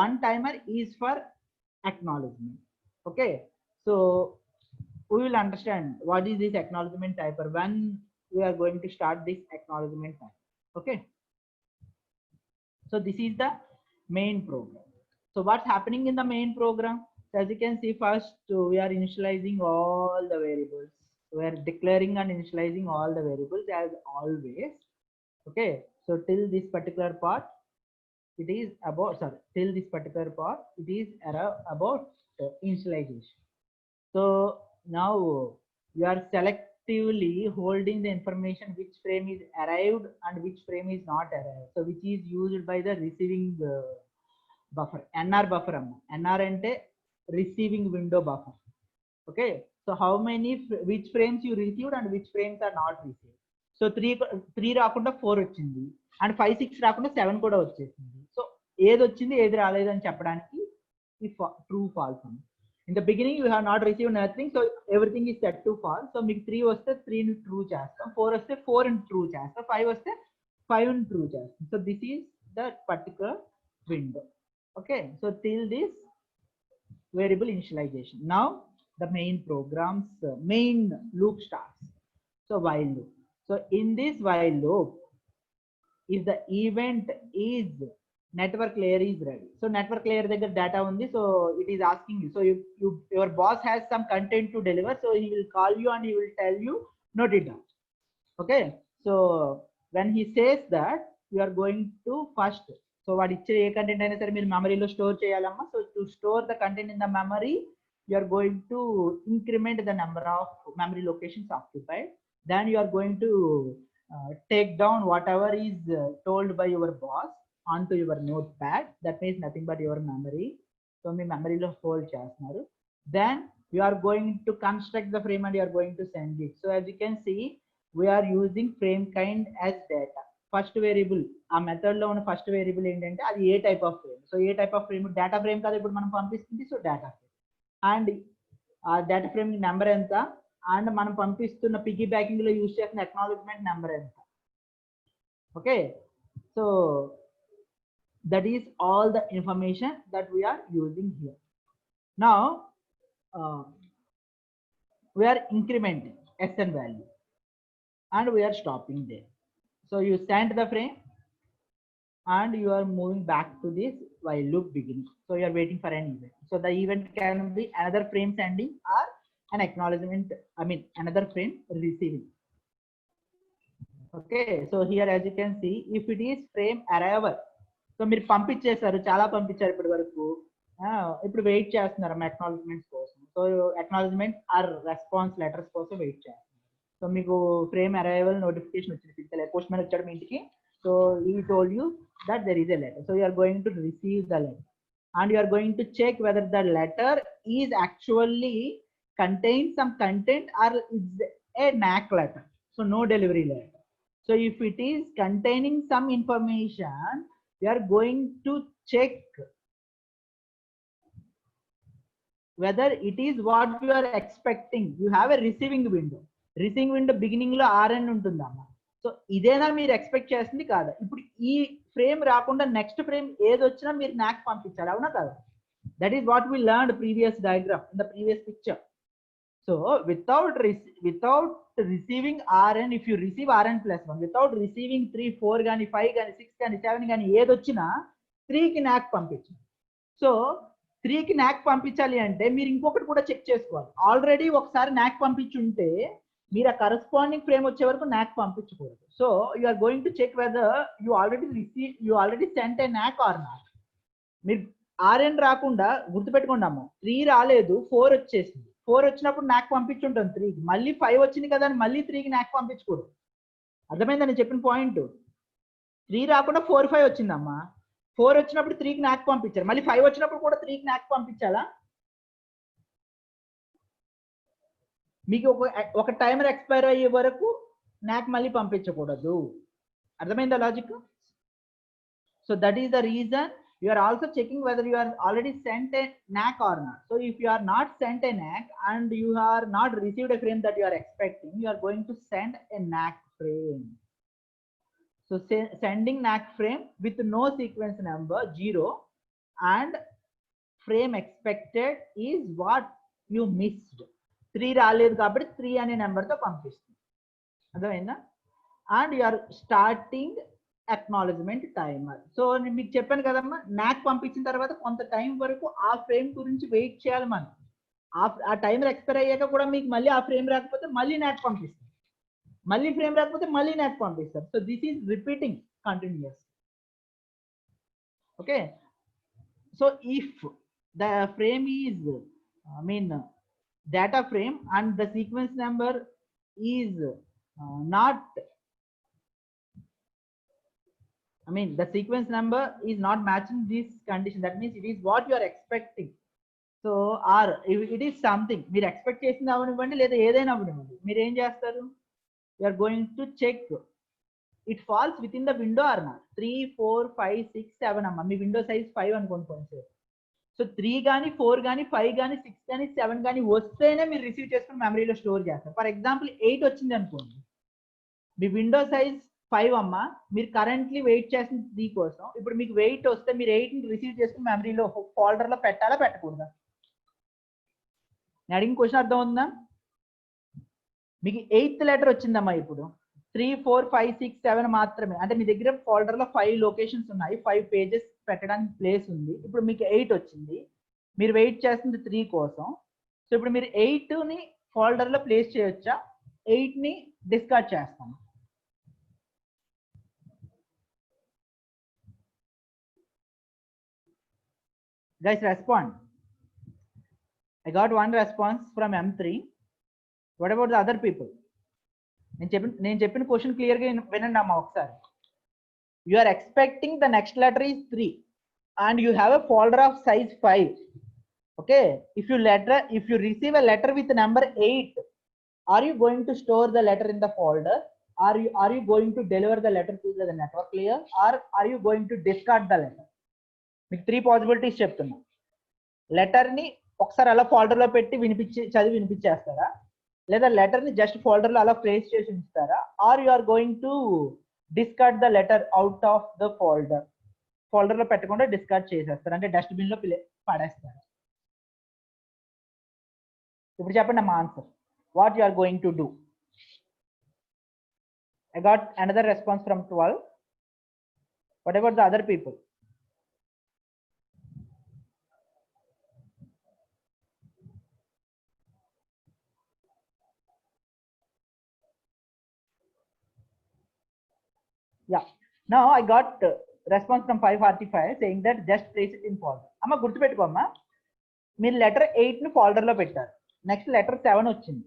one timer is for acknowledgement. Okay, so we will understand what is this acknowledgement timer when we are going to start this acknowledgement timer. Okay, so this is the main program. So what's happening in the main program? So as you can see, first we are initializing all the variables, we are declaring and initializing all the variables as always. Okay, so till this particular part it is about, sorry, till this particular part it is about initialization. So now you are selectively holding the information which frame is arrived and which frame is not arrived, so which is used by the receiving buffer, NR buffer. NR ante receiving window buffer. Okay, so how many which frames you received and which frames are not received. So 3 రాకుండా 4 వచ్చింది, and 5 6 రాకుండా 7 కూడా వచ్చేసింది. So ఏది వచ్చింది ఏది రాలేదు అని చెప్పడానికి ఈ ట్రూ ఫాల్స్ అని. In the beginning you have not receive nothing, so everything is set to false. So మీకు 3 వస్తే 3ని ట్రూ చేస్తాం, 4 వస్తే 4ని ట్రూ చేస్తాం, 5 వస్తే 5ని ట్రూ చేస్తాం. So this is the particular window. Okay, so till this variable initialization. Now the main programs main loop starts. So while loop. So in this while loop, if the event is network layer is ready, so network layer దగ్గర data ఉంది, so it is asking you, so your boss has some content to deliver, so he will call you and he will tell you note it down. Okay, so when he says that, you are going to first, so వాడు ఇచ్చే ఏ content అయినా సరే మీరు మెమరీలో store చేయాలమ్మా. So to store the content in the memory, you are going to increment the number of memory locations occupied. Then you are going to take down whatever is told by your boss onto your notepad. That means nothing but your memory. So me memory lo hold chestunaru. Then you are going to construct the frame and you are going to send it. So as you can see, we are using frame kind as data. First variable, ఆ method లో ఉన్న first variable ఏంటంటే అది ఏ type of frame. So ఏ type of frame, data frame కదా ఇప్పుడు మనం పంపిస్తుంది. సో డేటా ఫ్రేమ్, అండ్ ఆ డేటా ఫ్రేమ్ నెంబర్ ఎంత, అండ్ మనం పంపిస్తున్న పిగ్గీ బ్యాకింగ్ లో యూజ్ చేసిన అక్నాలెడ్జ్మెంట్ నెంబర్ ఎంత. Okay, so that is all the information that we're using here. Now we're incrementing SN value and we are stopping there. So you send the frame and you are moving back to this while loop beginning. So you are waiting for an event. So the event can be another frame sending or an acknowledgement, I mean another frame receiving. Okay, so here as you can see, if it is frame arrival, so మీరు పంపించేశారు, చాలా పంపించారు ఇప్పటి వరకు, ఇప్పుడు wait చేస్తున్నారు acknowledgements కోసం. So acknowledgement or response letters కోసం వెయిట్ చేస్తున్నారు. సో మీకు ఫ్రేమ్ అరైవల్ నోటిఫికేషన్ వచ్చింది, ఫిజికల్ పోస్ట్ మ్యాన్ వచ్చాడు మీ ఇంటికి. So he told you that there is a letter, so you are going to receive the letter and you are going to check whether the letter is actually contains some content or is a NAC letter, so no delivery letter. So if it is containing some information, you are going to check whether it is what you are expecting. You have a receiving window. Receiving window beginning లో RN ఉంటుందమ్మా. So ఇదేనా మీరు expect చేస్తుంది కాదా? ఇప్పుడు ఈ frame రాకుండా next frame ఏది వచ్చినా మీరు NAC పంపించాలి, అవునా కదా? That is what we learned previous diagram in the previous picture. So without receiving Rn, if you receive Rn plus 1, without receiving 3, 4 gani, 5 gani, 6 gani, 7 gani, ఏదొచ్చినా 3కి NAC పంపించు. సో 3కి NAC పంపించాలి అంటే మీరు ఇంకొకటి కూడా చెక్ చేసుకోవాలి. ఆల్రెడీ ఒకసారి NAC పంపించుంటే మీరు ఆ కరస్పాండింగ్ ఫ్రేమ్ వచ్చే వరకు NAC పంపించకూడదు. So you are going to check whether you already sent a NAC or not. మీరు Rn రాకుండా గుర్తుపెట్టుకోండి అమ్మ, 3 రాలేదు, 4 వచ్చేసింది. 4 వచ్చినప్పుడు NAC పంపించుంటాం 3కి, మళ్ళీ 5 వచ్చింది కదా అని మళ్ళీ 3కి NAC పంపించకూడదు. అర్థమైందని చెప్పిన పాయింట్. 3 రాకుండా 4, 5 వచ్చిందమ్మా, 4 వచ్చినప్పుడు 3కి NAC పంపించారు, మళ్ళీ 5 వచ్చినప్పుడు కూడా 3కి NAC పంపించాలా? మీకు ఒక టైమర్ ఎక్స్పైర్ అయ్యే వరకు NAC మళ్ళీ పంపించకూడదు. అర్థమైందా logic? So that is the reason you are also checking whether you are already sent a NAC or not. So if you are not sent a NAC and you are not received a frame that you are expecting, you are going to send a NAC frame. So sending NAC frame with no sequence number 0 and frame expected is what you missed. 3 రాలేదు కాబట్టి 3 అనే number తో పంపిస్తుంది. అర్థమైందా? And you are starting acknowledgement timer. So నేను మీకు చెప్పాను కదమ్మా, NAC పంపించిన తర్వాత కొంత టైం వరకు ఆ ఫ్రేమ్ గురించి వెయిట్ చేయాలి మనం. ఆ టైమర్ ఎక్స్పైర్ అయ్యాక కూడా మీకు మళ్ళీ ఆ ఫ్రేమ్ రాకపోతే మళ్ళీ NAC పంపిస్తారు, మళ్ళీ ఫ్రేమ్ రాకపోతే మళ్ళీ NAC పంపిస్తారు. So this is repeating continuous. Okay, so if the frame is data frame and the sequence number is not the sequence number is not matching this condition, that means it is what you are expecting. So or if it is something మీరు expect చేసింది అవనివ్వండి లేదా ఏదైనా అవనివ్వండి, మీరు ఏం చేస్తారు? you are going to check it falls within the window or not. 3, 4, 5, 6, 7 అమ్మ, మీ విండో సైజ్ 5 అనుకోండి కొంచెం. సో 3 కానీ 4 కానీ 5 కానీ 6 కానీ 7 కానీ వస్తేనే మీరు రిసీవ్ చేసుకుని మెమరీలో స్టోర్ చేస్తారు. ఫర్ ఎగ్జాంపుల్ 8 వచ్చింది అనుకోండి, మీ విండో సైజ్ 5 అమ్మ, మీరు కరెంట్లీ వెయిట్ చేసిన 3 కోసం. ఇప్పుడు మీకు వెయిట్ వస్తే మీరు 8ని రిసీవ్ చేసుకుని మెమరీలో ఫోల్డర్ లో పెట్టాలా పెట్టకూడదా? నేను అడిగిన క్వశ్చన్ అర్థం అవుతుందా? మీకు 8th లెటర్ వచ్చిందమ్మా, ఇప్పుడు 3, 4, 5, 6, 7 మాత్రమే, అంటే మీ దగ్గర ఫోల్డర్ లో 5 లొకేషన్స్ ఉన్నాయి, 5 పేజెస్ పెట్టడానికి ప్లేస్ ఉంది. ఇప్పుడు మీకు 8 వచ్చింది, మీరు వెయిట్ చేస్తుంది 3 కోసం. సో ఇప్పుడు మీరు 8ని ఫోల్డర్ లో ప్లేస్ చేయొచ్చా? 8ని డిస్కార్డ్ చేస్తాను. Guys, respond. I got one response from M3. What about the other people? నేను చెప్పిన క్వశ్చన్ క్లియర్ గా వినండి అమ్మా ఒకసారి. You are expecting the next letter is 3 and you have a folder of size 5. Okay, if you receive a letter with number 8, are you going to store the letter in the folder? Are you going to deliver the letter to the network layer, or are you going to discard the letter? మీకు 3 possibilities చెప్తున్నా. Letter ని ఒకసారి అలా folder లో పెట్టి చదివి వినిపించేస్తారా, లేదా letter ని జస్ట్ ఫోల్డర్ లో అలా ప్లేస్ చేసి ఉంచుతారా, or you are going to discard the letter out of the folder. Folder లో పెట్టకుండా డిస్కార్డ్ చేసేస్తారు, అంటే డస్ట్బిన్ లో పడేస్తారు. ఇప్పుడు చెప్పండి మా answer, what you are going to do? I got another response from 12. What about the other people? Yeah, now I got response from 545 saying that just place it in folder. అమ్మ గుర్తుపెట్టుకో అమ్మా, మీరు letter 8 ని folder లో పెట్టారు, next letter 7 వచ్చింది,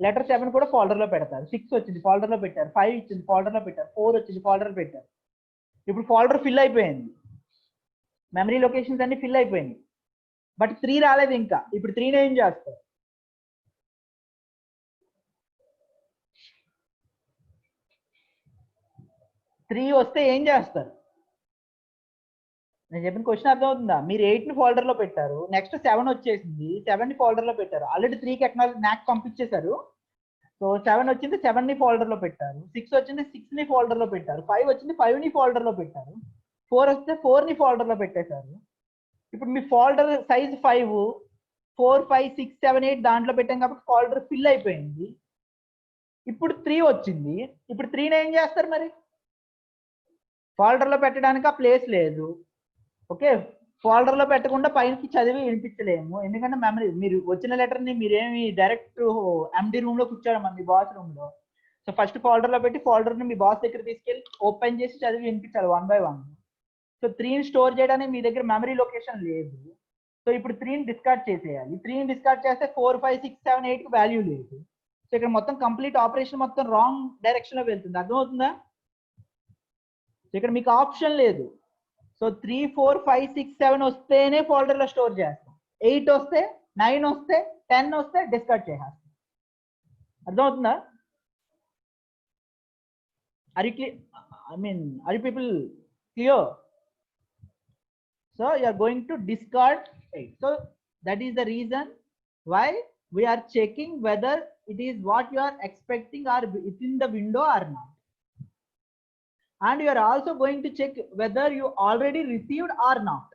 letter 7 కూడా folder లో పెడతారు, 6 వచ్చింది ఫోల్డర్ లో పెట్టారు, 5 వచ్చింది ఫోల్డర్ లో పెట్టారు, 4 వచ్చింది ఫోల్డర్ లో పెట్టారు. ఇప్పుడు ఫోల్డర్ ఫిల్ అయిపోయింది, మెమరీ లొకేషన్స్ అన్ని ఫిల్ అయిపోయింది, బట్ 3 రాలేదు ఇంకా. ఇప్పుడు 3ని ఏం చేస్తారు? త్రీ వస్తే ఏం చేస్తారు? నేను చెప్పిన క్వశ్చన్ అర్థం అవుతుందా? మీరు 8ని ఫోల్డర్ లో పెట్టారు, నెక్స్ట్ 7 వచ్చేసింది, 7ని ఫోల్డర్ లో పెట్టారు, ఆల్రెడీ 3కి ఎక్నాలజీ NAC పంపించేశారు. సో 7 వచ్చింది, 7ని ఫోల్డర్ లో పెట్టారు, 6 వచ్చింది, 6ని ఫోల్డర్ లో పెట్టారు, 5 వచ్చింది, 5ని ఫోల్డర్ లో పెట్టారు, 4 వస్తే 4ని ఫోల్డర్ లో పెట్టేశారు. ఇప్పుడు మీ ఫోల్డర్ సైజ్ 5, 4, 5, 6, 7, 8 దాంట్లో పెట్టాం కాబట్టి ఫోల్డర్ ఫిల్ అయిపోయింది. ఇప్పుడు 3 వచ్చింది. ఇప్పుడు 3ని ఏం చేస్తారు మరి? ఫోల్డర్లో పెట్టడానికి ఆ ప్లేస్ లేదు. ఓకే, ఫోల్డర్లో పెట్టకుండా పైనకి చదివి వినిపించలేము, ఎందుకంటే మెమరీ మీరు వచ్చిన లెటర్ని మీరేమి డైరెక్ట్ ఎండి రూమ్లో కూర్చోడమ్మా మీ బాస్ రూమ్లో. సో ఫస్ట్ ఫోల్డర్లో పెట్టి ఫోల్డర్ని మీ బాస్ దగ్గర తీసుకెళ్ళి ఓపెన్ చేసి చదివి వినిపించాలి 1 by 1. సో 3ని స్టోర్ చేయడానికి మీ దగ్గర మెమరీ లొకేషన్ లేదు. సో ఇప్పుడు 3ని డిస్కార్డ్ చేసేయాలి. 3ని డిస్కార్డ్ చేస్తే 4, 5, 6, 7, 8కి వాల్యూ లేదు. సో ఇక్కడ మొత్తం కంప్లీట్ ఆపరేషన్ మొత్తం రాంగ్ డైరెక్షన్లో వెళ్తుంది. అర్థమవుతుందా? ఇక్కడ మీకు ఆప్షన్ లేదు. సో 3, 4, 5, 6, 7 వస్తేనే ఫోల్డర్లో స్టోర్ చేస్తాం. 8 వస్తే, 9 వస్తే, 10 వస్తే డిస్కార్డ్ చేసేస్తాం. అర్థమవుతుందా? Are you people clear? So you are going to discard 8. So that is the reason why we are checking whether it is what you are expecting or within the window or not. And you are also going to check whether you already received or not.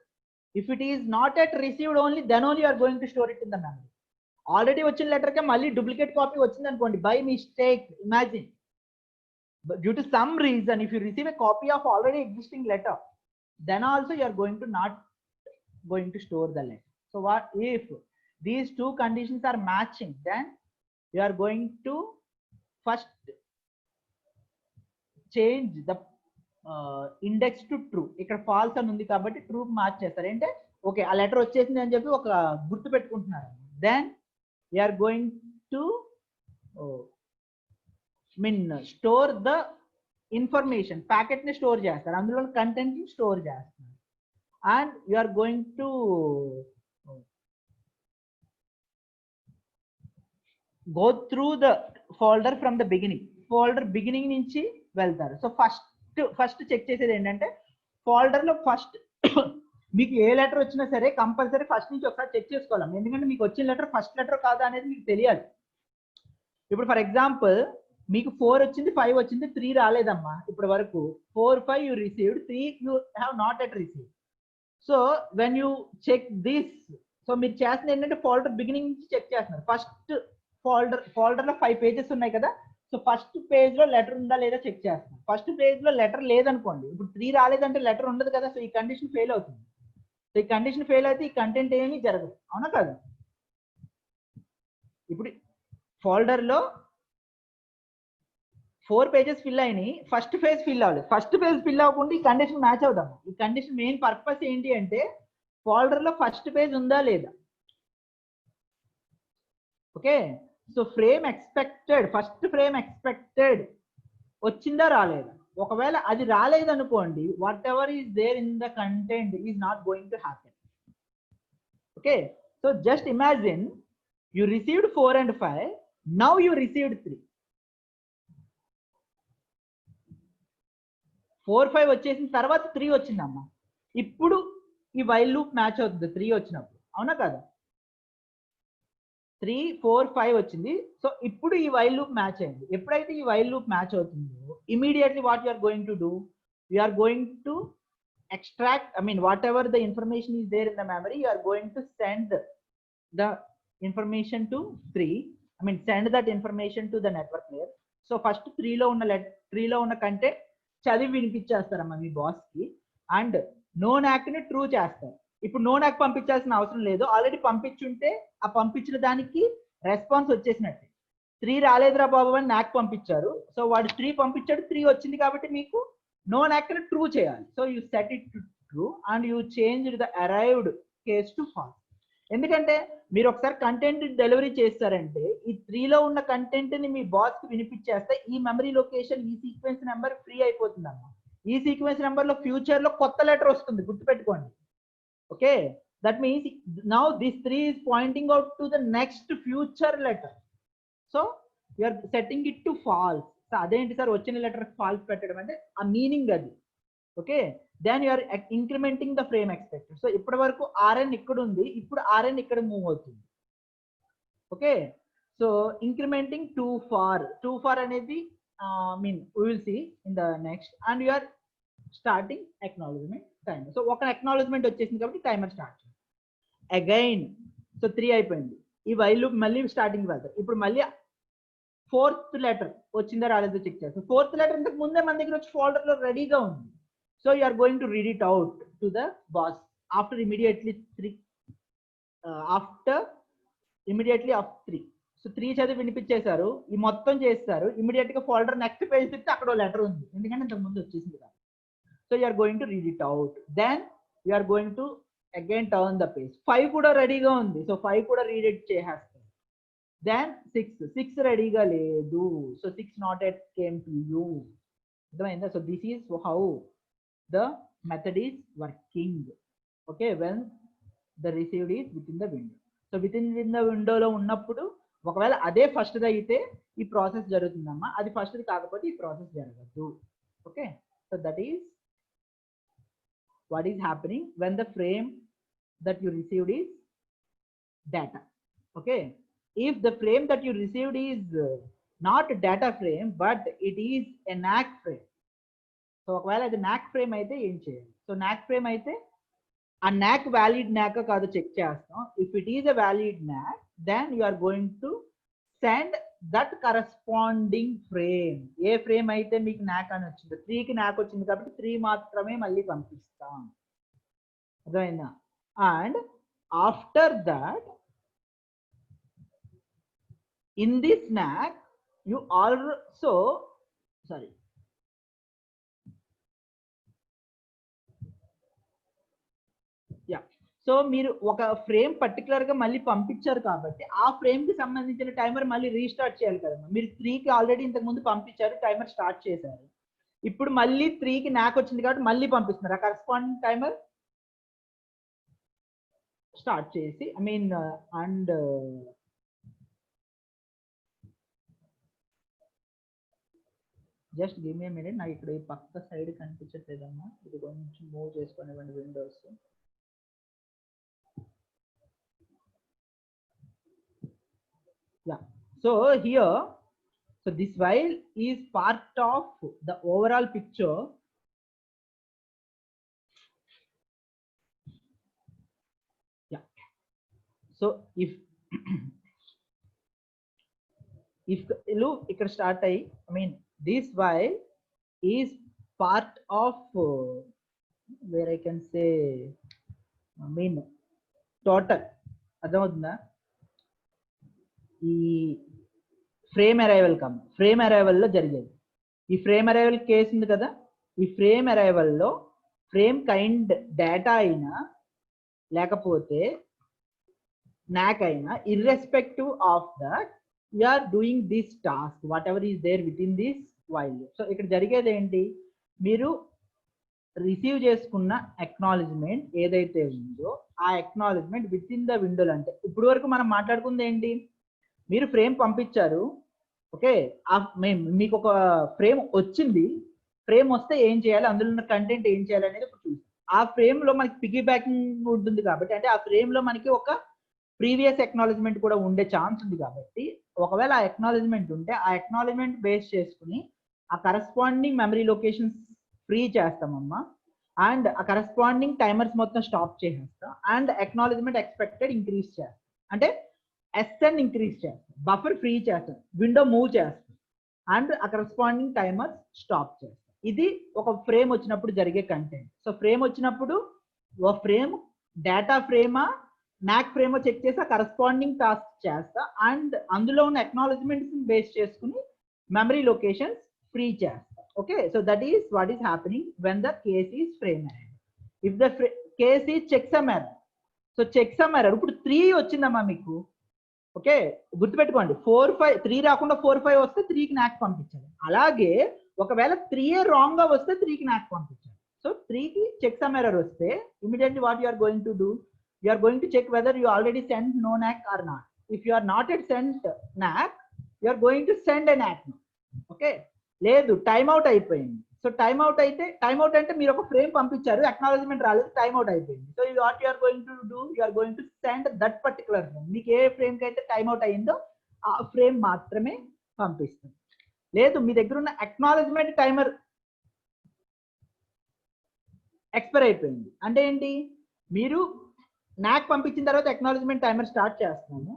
If it is not yet received only, then only you are going to store it in the memory. Already వచ్చిన letter K మళ్ళీ duplicate copy వచ్చింది అనుకోండి, by mistake, imagine, due to some reason, if you receive a copy of already existing letter, then also you are going to not going to store the letter. So what if these two conditions are matching, then you are going to first change the index to true. ఇక్కడ false అని ఉంది కాబట్టి true మార్చేస్తారు. అంటే okay ఆ letter వచ్చేసింది అని చెప్పి ఒక గుర్తు పెట్టుకుంటున్నారు. then you are going to store the information, packet ని స్టోర్ చేస్తారు, అందులో కంటెంట్ ని స్టోర్ చేస్తారు. And you are going to go through the folder from the beginning. Folder beginning నుంచి వెళ్తారు. సో ఫస్ట్ చెక్ చేసేది ఏంటంటే ఫోల్డర్ లో ఫస్ట్ మీకు ఏ లెటర్ వచ్చినా సరే కంపల్సరీ ఫస్ట్ నుంచి ఒకసారి చెక్ చేసుకోవాలి, ఎందుకంటే మీకు వచ్చిన లెటర్ ఫస్ట్ లెటర్ కాదా అనేది మీకు తెలియాలి. ఇప్పుడు ఫర్ ఎగ్జాంపుల్ మీకు 4 వచ్చింది, 5 వచ్చింది, 3 రాలేదమ్మా ఇప్పటి వరకు. 4, 5 you received, 3 you have not at received. So when you check this, so మీరు చేస్తున్న ఏంటంటే ఫోల్డర్ బిగినింగ్ నుంచి చెక్ చేస్తున్నారు. ఫస్ట్ ఫోల్డర్ లో 5 పేజెస్ ఉన్నాయి కదా, సో ఫస్ట్ పేజ్ లో లెటర్ ఉందా లేదా చెక్ చేస్తున్నారు. ఫస్ట్ పేజ్ లో లెటర్ లేదనుకోండి, ఇప్పుడు 3 రాలేదంటే లెటర్ ఉండదు కదా, సో ఈ కండిషన్ ఫెయిల్ అవుతుంది. సో ఈ కండిషన్ ఫెయిల్ అయితే ఈ కంటెంట్ ఏమీ జరగదు, అవునా కాదు? ఇప్పుడు ఫోల్డర్ లో 4 పేజెస్ ఫిల్ అయినాయి, ఫస్ట్ పేజ్ ఫిల్ అవ్వలేదు. ఫస్ట్ పేజ్ ఫిల్ అవ్వకుండా ఈ కండిషన్ మ్యాచ్ అవుదాం. ఈ కండిషన్ మెయిన్ పర్పస్ ఏంటి అంటే ఫోల్డర్ లో ఫస్ట్ పేజ్ ఉందా లేదా. Okay, so frame expected, first frame expected వచ్చిందా రాలేదా. ఒకవేళ అది రాలేదనుకోండి, whatever is there in the content is not going to happen. Okay, so just imagine you received 4 and 5, now you received 3. 4, 5 వచ్చేసిన తర్వాత 3 వచ్చిందమ్మా. ఇప్పుడు ఈ వైల్ లూప్ మ్యాచ్ అవుతుంది 3 వచ్చినప్పుడు, అవునా కదా? 3, 4, 5 వచ్చింది. సో ఇప్పుడు ఈ వైల్ లూప్ మ్యాచ్ అయింది. ఎప్పుడైతే ఈ వైల్ లూప్ మ్యాచ్ అవుతుందో immediately what you are going to do, you are going to extract, whatever the information is there in the memory, you are going to send the information to 3. Send that information to the network layer. So first 3 లో ఉన్న content చదివి వినిపించేస్తారమ్మా మీ boss కి, and no నాక్ ని true చేస్తారు. ఇప్పుడు no నాక్ పంపించాల్సిన అవసరం లేదు, ఆల్రెడీ పంపించుంటే ఆ పంపించిన దానికి రెస్పాన్స్ వచ్చేసినట్టే. 3 రాలేదురా బాబు అని నాక్ పంపించారు, సో వాడు 3 పంపించాడు, 3 వచ్చింది కాబట్టి మీకు నో నాక్ ని ట్రూ చేయాలి. So you set it to true and you change the arrived case to falls. ఎందుకంటే మీరు ఒకసారి కంటెంట్ డెలివరీ చేస్తారంటే ఈ 3 లో ఉన్న కంటెంట్ ని మీ బాస్ కి వినిపించేస్తే ఈ మెమరీ లొకేషన్, ఈ సీక్వెన్స్ నెంబర్ ఫ్రీ అయిపోతుంది అమ్మా. ఈ సీక్వెన్స్ నెంబర్ లో ఫ్యూచర్ లో కొత్త లెటర్ వస్తుంది, గుర్తుపెట్టుకోండి. Okay, that means now this 3 is pointing out to the next future letter. So you are setting it to false. So అదేంటి సార్ వచ్చిన లెటర్ ఫాల్స్ పెట్టడం అంటే ఆ మీనింగ్ అది. Okay, then you are incrementing the frame expected. So ఇప్పటి వరకు RN ఇక్కడ ఉంది, ఇప్పుడు RN ఇక్కడ మూవ్ అవుతుంది. Okay, so incrementing too far అనేది we will see in the next, and you are starting acknowledgement timer. So ఒక అక్నాలెడ్జ్మెంట్ వచ్చేసింది కాబట్టి టైమర్ స్టార్ట్ చేయండి. అగైన్ సో 3 అయిపోయింది. ఈ వైల్ లూప్ మళ్ళీ స్టార్టింగ్ వెళ్తారు. ఇప్పుడు మళ్ళీ 4th లెటర్ వచ్చిందా రాలేదో చెక్ చేస్తాం. 4th లెటర్ ఇంతకు ముందే మన దగ్గర వచ్చి ఫోల్డర్ లో రెడీగా ఉంది. So you are going to read it out to the boss after immediately 3 after of 3. So 3 చదివి వినిపించేశారు. ఈ మొత్తం చేస్తారు. ఇమీడియట్ గా ఫోల్డర్ నెక్స్ట్ పేజ్ తిప్పితే అక్కడ లెటర్ ఉంది, ఎందుకంటే ఇంతకు ముందు వచ్చేసింది కదా. So you are going to read it out. Then you are going to again turn the page. 5 కూడా రెడీగా ఉంది. సో 5 కూడా రీడ్ ఇట్ చేసేస్తారు. దెన్ 6 రెడీగా లేదు. So 6 not at came to you. అర్థమైందా? So this is how the method is working. Okay, when the received is within the window. So within the విండోలో ఉన్నప్పుడు ఒకవేళ అదే ఫస్ట్ది అయితే ఈ ప్రాసెస్ జరుగుతుందమ్మా, అది ఫస్ట్ది కాకపోతే ఈ ప్రాసెస్ జరగదు. Okay, so that is what is happening when the frame that you received is data. Okay, if the frame that you received is not a data frame but it is a NAC frame, so ఒకవేళ అది NAC frame అయితే ఏం చేయాలి? So NAC frame అయితే ఆ NAC valid NAC కాదు check చేస్తాం. if it is a valid NAC then you are going to send that corresponding frame. A frame అయితే మీకు నాక్ అని వచ్చింది, 3కి నాక్ వచ్చింది కాబట్టి 3 మాత్రమే మళ్ళీ పంపిస్తాం. అర్థమైందా? And after that in this నాక్ యు ఆల్సో సో మీరు ఒక ఫ్రేమ్ పర్టికులర్ గా మళ్ళీ పంపించారు కాబట్టి ఆ ఫ్రేమ్ కి సంబంధించిన టైమర్ మళ్ళీ రీస్టార్ట్ చేయాలి కదమ్మా. మీరు 3కి ఆల్రెడీ ఇంతకు ముందు పంపించారు, టైమర్ స్టార్ట్ చేశారు. ఇప్పుడు మళ్ళీ 3కి నాక్ వచ్చింది కాబట్టి మళ్ళీ పంపిస్తున్నారు. ఆ కరెస్పాండింగ్ టైమర్ స్టార్ట్ చేసి and just give me minute. నాకు ఇక్కడ ఈ పక్క సైడ్ కనిపించట్లేదమ్మా, ఇది కొంచెం మూవ్ చేసుకునేవ్వండి windows. Yeah, so here, so this while is part of the overall picture. Yeah, so if look ఇక్కడ స్టార్ట్ అయ్యి this while is part of where I can say total. అర్థమవుతుందా? ఈ ఫ్రేమ్ అరైవల్ ఫ్రేమ్ అరైవల్లో జరిగేది. ఈ frame arrival case ఉంది కదా, ఈ frame అరైవల్లో ఫ్రేమ్ కైండ్ డేటా అయినా లేకపోతే నాక్ అయినా irrespective of that you are doing this task whatever is there within this while. So ఇక్కడ జరిగేది ఏంటి, మీరు రిసీవ్ చేసుకున్న అక్నాలెడ్జ్మెంట్ ఏదైతే ఉందో ఆ అక్నాలెడ్జ్మెంట్ విత్ ఇన్ ద విండోలో, అంటే ఇప్పుడు వరకు మనం మాట్లాడుకుంది ఏంటి, మీరు ఫ్రేమ్ పంపించారు. ఓకే, మీకు ఒక ఫ్రేమ్ వచ్చింది. ఫ్రేమ్ వస్తే ఏం చేయాలి, అందులో ఉన్న కంటెంట్ ఏం చేయాలి అనేది ఇప్పుడు చూస్తాం. ఆ ఫ్రేమ్ లో మనకి పిగ్గీ బ్యాకింగ్ ఉంటుంది కాబట్టి, అంటే ఆ ఫ్రేమ్ లో మనకి ఒక ప్రీవియస్ అక్నాలెడ్జ్మెంట్ కూడా ఉండే ఛాన్స్ ఉంది కాబట్టి, ఒకవేళ ఆ అక్నాలెడ్జ్మెంట్ ఉంటే ఆ అక్నాలెడ్జ్మెంట్ బేస్ చేసుకుని ఆ కరెస్పాండింగ్ మెమరీ లొకేషన్స్ ఫ్రీ చేస్తామమ్మా. అండ్ ఆ కరెస్పాండింగ్ టైమర్స్ మొత్తం స్టాప్ చేసేస్తాం. అండ్ అక్నాలెడ్జ్మెంట్ ఎక్స్పెక్టెడ్ ఇంక్రీజ్ చేస్తాం. అంటే SN ఇంక్రీజ్ చేస్తాం, బఫర్ ఫ్రీ చేస్తాం, విండో మూవ్ చేస్తాం, అండ్ ఆ కరెస్పాండింగ్ టైమర్ స్టాప్ చేస్తాం. ఇది ఒక ఫ్రేమ్ వచ్చినప్పుడు జరిగే కంటెంట్. సో ఫ్రేమ్ వచ్చినప్పుడు ఒక ఫ్రేమ్ డేటా ఫ్రేమా నాక్ ఫ్రేమో చెక్ చేసి ఆ కరెస్పాండింగ్ టాస్క్ చేస్తా. అండ్ అందులో ఉన్న అక్నాలెడ్జ్మెంట్స్ బేస్ చేసుకుని మెమరీ లొకేషన్స్ ఫ్రీ చేస్తా. Okay, so that is what is happening when the case is frame arrival. If the case is checksum error, so checksum error ఇప్పుడు 3 వచ్చిందమ్మా మీకు. ఓకే, గుర్తుపెట్టుకోండి, 4, 5, 3 రాకుండా 4, 5 వస్తే 3కి నాక్ పంపించాలి. అలాగే ఒకవేళ 3 రాంగ్ గా వస్తే 3కి నాక్ పంపించాలి. సో 3కి చెక్సమ్ ఎర్రర్ వస్తే immediately what you are going to do, you are going to check whether you already sent no NAC or not. If you are not yet sent NAC, you are going to send a NAC. Okay, లేదు time out అయిపోయింది. So time out అయితే, time out అంటే మీరు ఒక frame పంపించారు, acknowledgement రాలేదు, time out అయిపోయింది. So what you are going to do, you are going to send that particular frame. మీకు ఏ ఫ్రేమ్ కి అయితే టైమ్ అవుట్ అయిందో ఆ ఫ్రేమ్ మాత్రమే పంపిస్తుంది. లేదు మీ దగ్గర ఉన్న అక్నాలెడ్జ్మెంట్ టైమర్ ఎక్స్పైర్ అయిపోయింది అంటే ఏంటి, మీరు నాకు పంపించిన తర్వాత అక్నాలజ్మెంట్ టైమర్ స్టార్ట్ చేస్తున్నాము.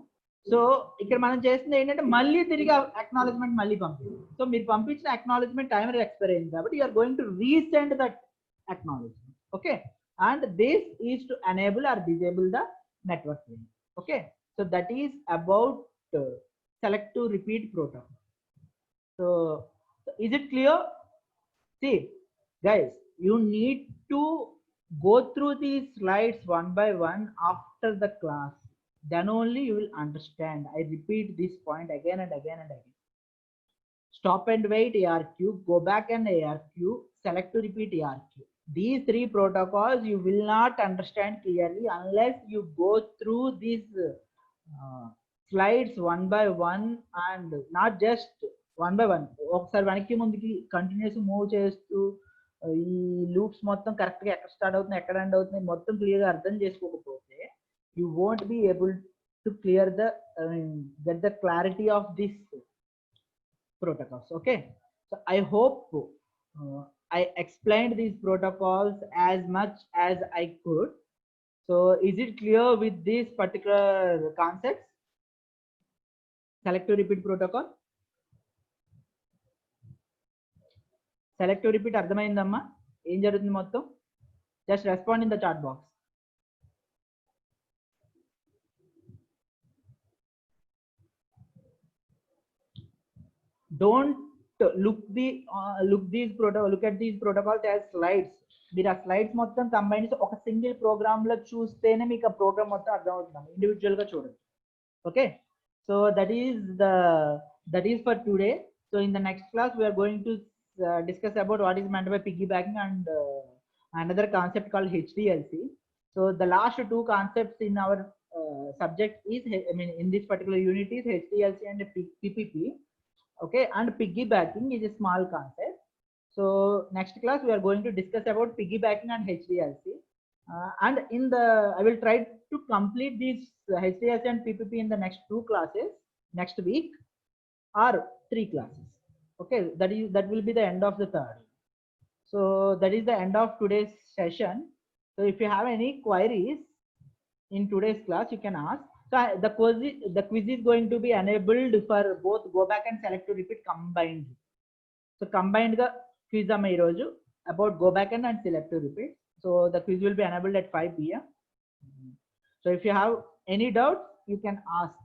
సో ఇక్కడ మనం చేస్తుంది ఏంటంటే మళ్ళీ తిరిగి అక్నాలజ్మెంట్ మళ్ళీ పంపించాలి. సో మీరు పంపించిన అక్నాలజ్మెంట్ టైమర్ ఎక్స్పైర్ అయింది కాబట్టి you're going to resend that acknowledgement. Okay, and this is to enable or disable the network link. Okay, so that is about select to repeat protocol. So is it clear? See guys, you need to go through these slides one by one after the class, then only you will understand. I repeat this point again and again and again. Stop and wait ARQ, go back and ARQ, select to repeat ARQ. These three protocols you will not understand clearly unless you go through these slides one by one and not just one by one. ఒకసారి వెనక్కి ముందుకి continuous move చేస్తూ ఈ loops మొత్తం కరెక్ట్గా ఎక్కడ start అవుతుంది ఎక్కడ ఎండ్ అవుతుంది మొత్తం క్లియర్గా అర్థం చేసుకోకపోతే you won't be able to clear the get the clarity of this protocols. Okay, so I hope I explained these protocols as much as I could. So is it clear with these particular concepts? Select to repeat protocol, select to repeat అర్థమైందమ్మా ఏం జరుగుతుంది మొత్తం? Just respond in the chat box. Don't look at these protocols as slides. మీరు ఆ slides మొత్తం combine చేసి ఒక single programme లో చూస్తేనే మీకు ఆ ప్రోగ్రామ్ మొత్తం అర్థం అవుతుంది, ఇండివిజువల్ గా చూడండి. Okay, so that is for today. So in the next class we are going to discuss about what is meant by piggybacking and another concept called HDLC. So the last two concepts in our subject is, I mean in this particular unit, is HDLC and PPP. Okay, and piggybacking is a small concept. So next class we are going to discuss about piggybacking and HDLC. And in the I will try to complete these HDLC and PPP in the next 2 classes next week or 3 classes. Okay, that will be the end of the third. So that is the end of today's session. So if you have any queries in today's class you can ask. So the quiz is going to be enabled for both go back and select to repeat combined. So combined ga quiz amma ee roju about go back and select to repeat. So the quiz will be enabled at 5 PM. So if you have any doubts you can ask.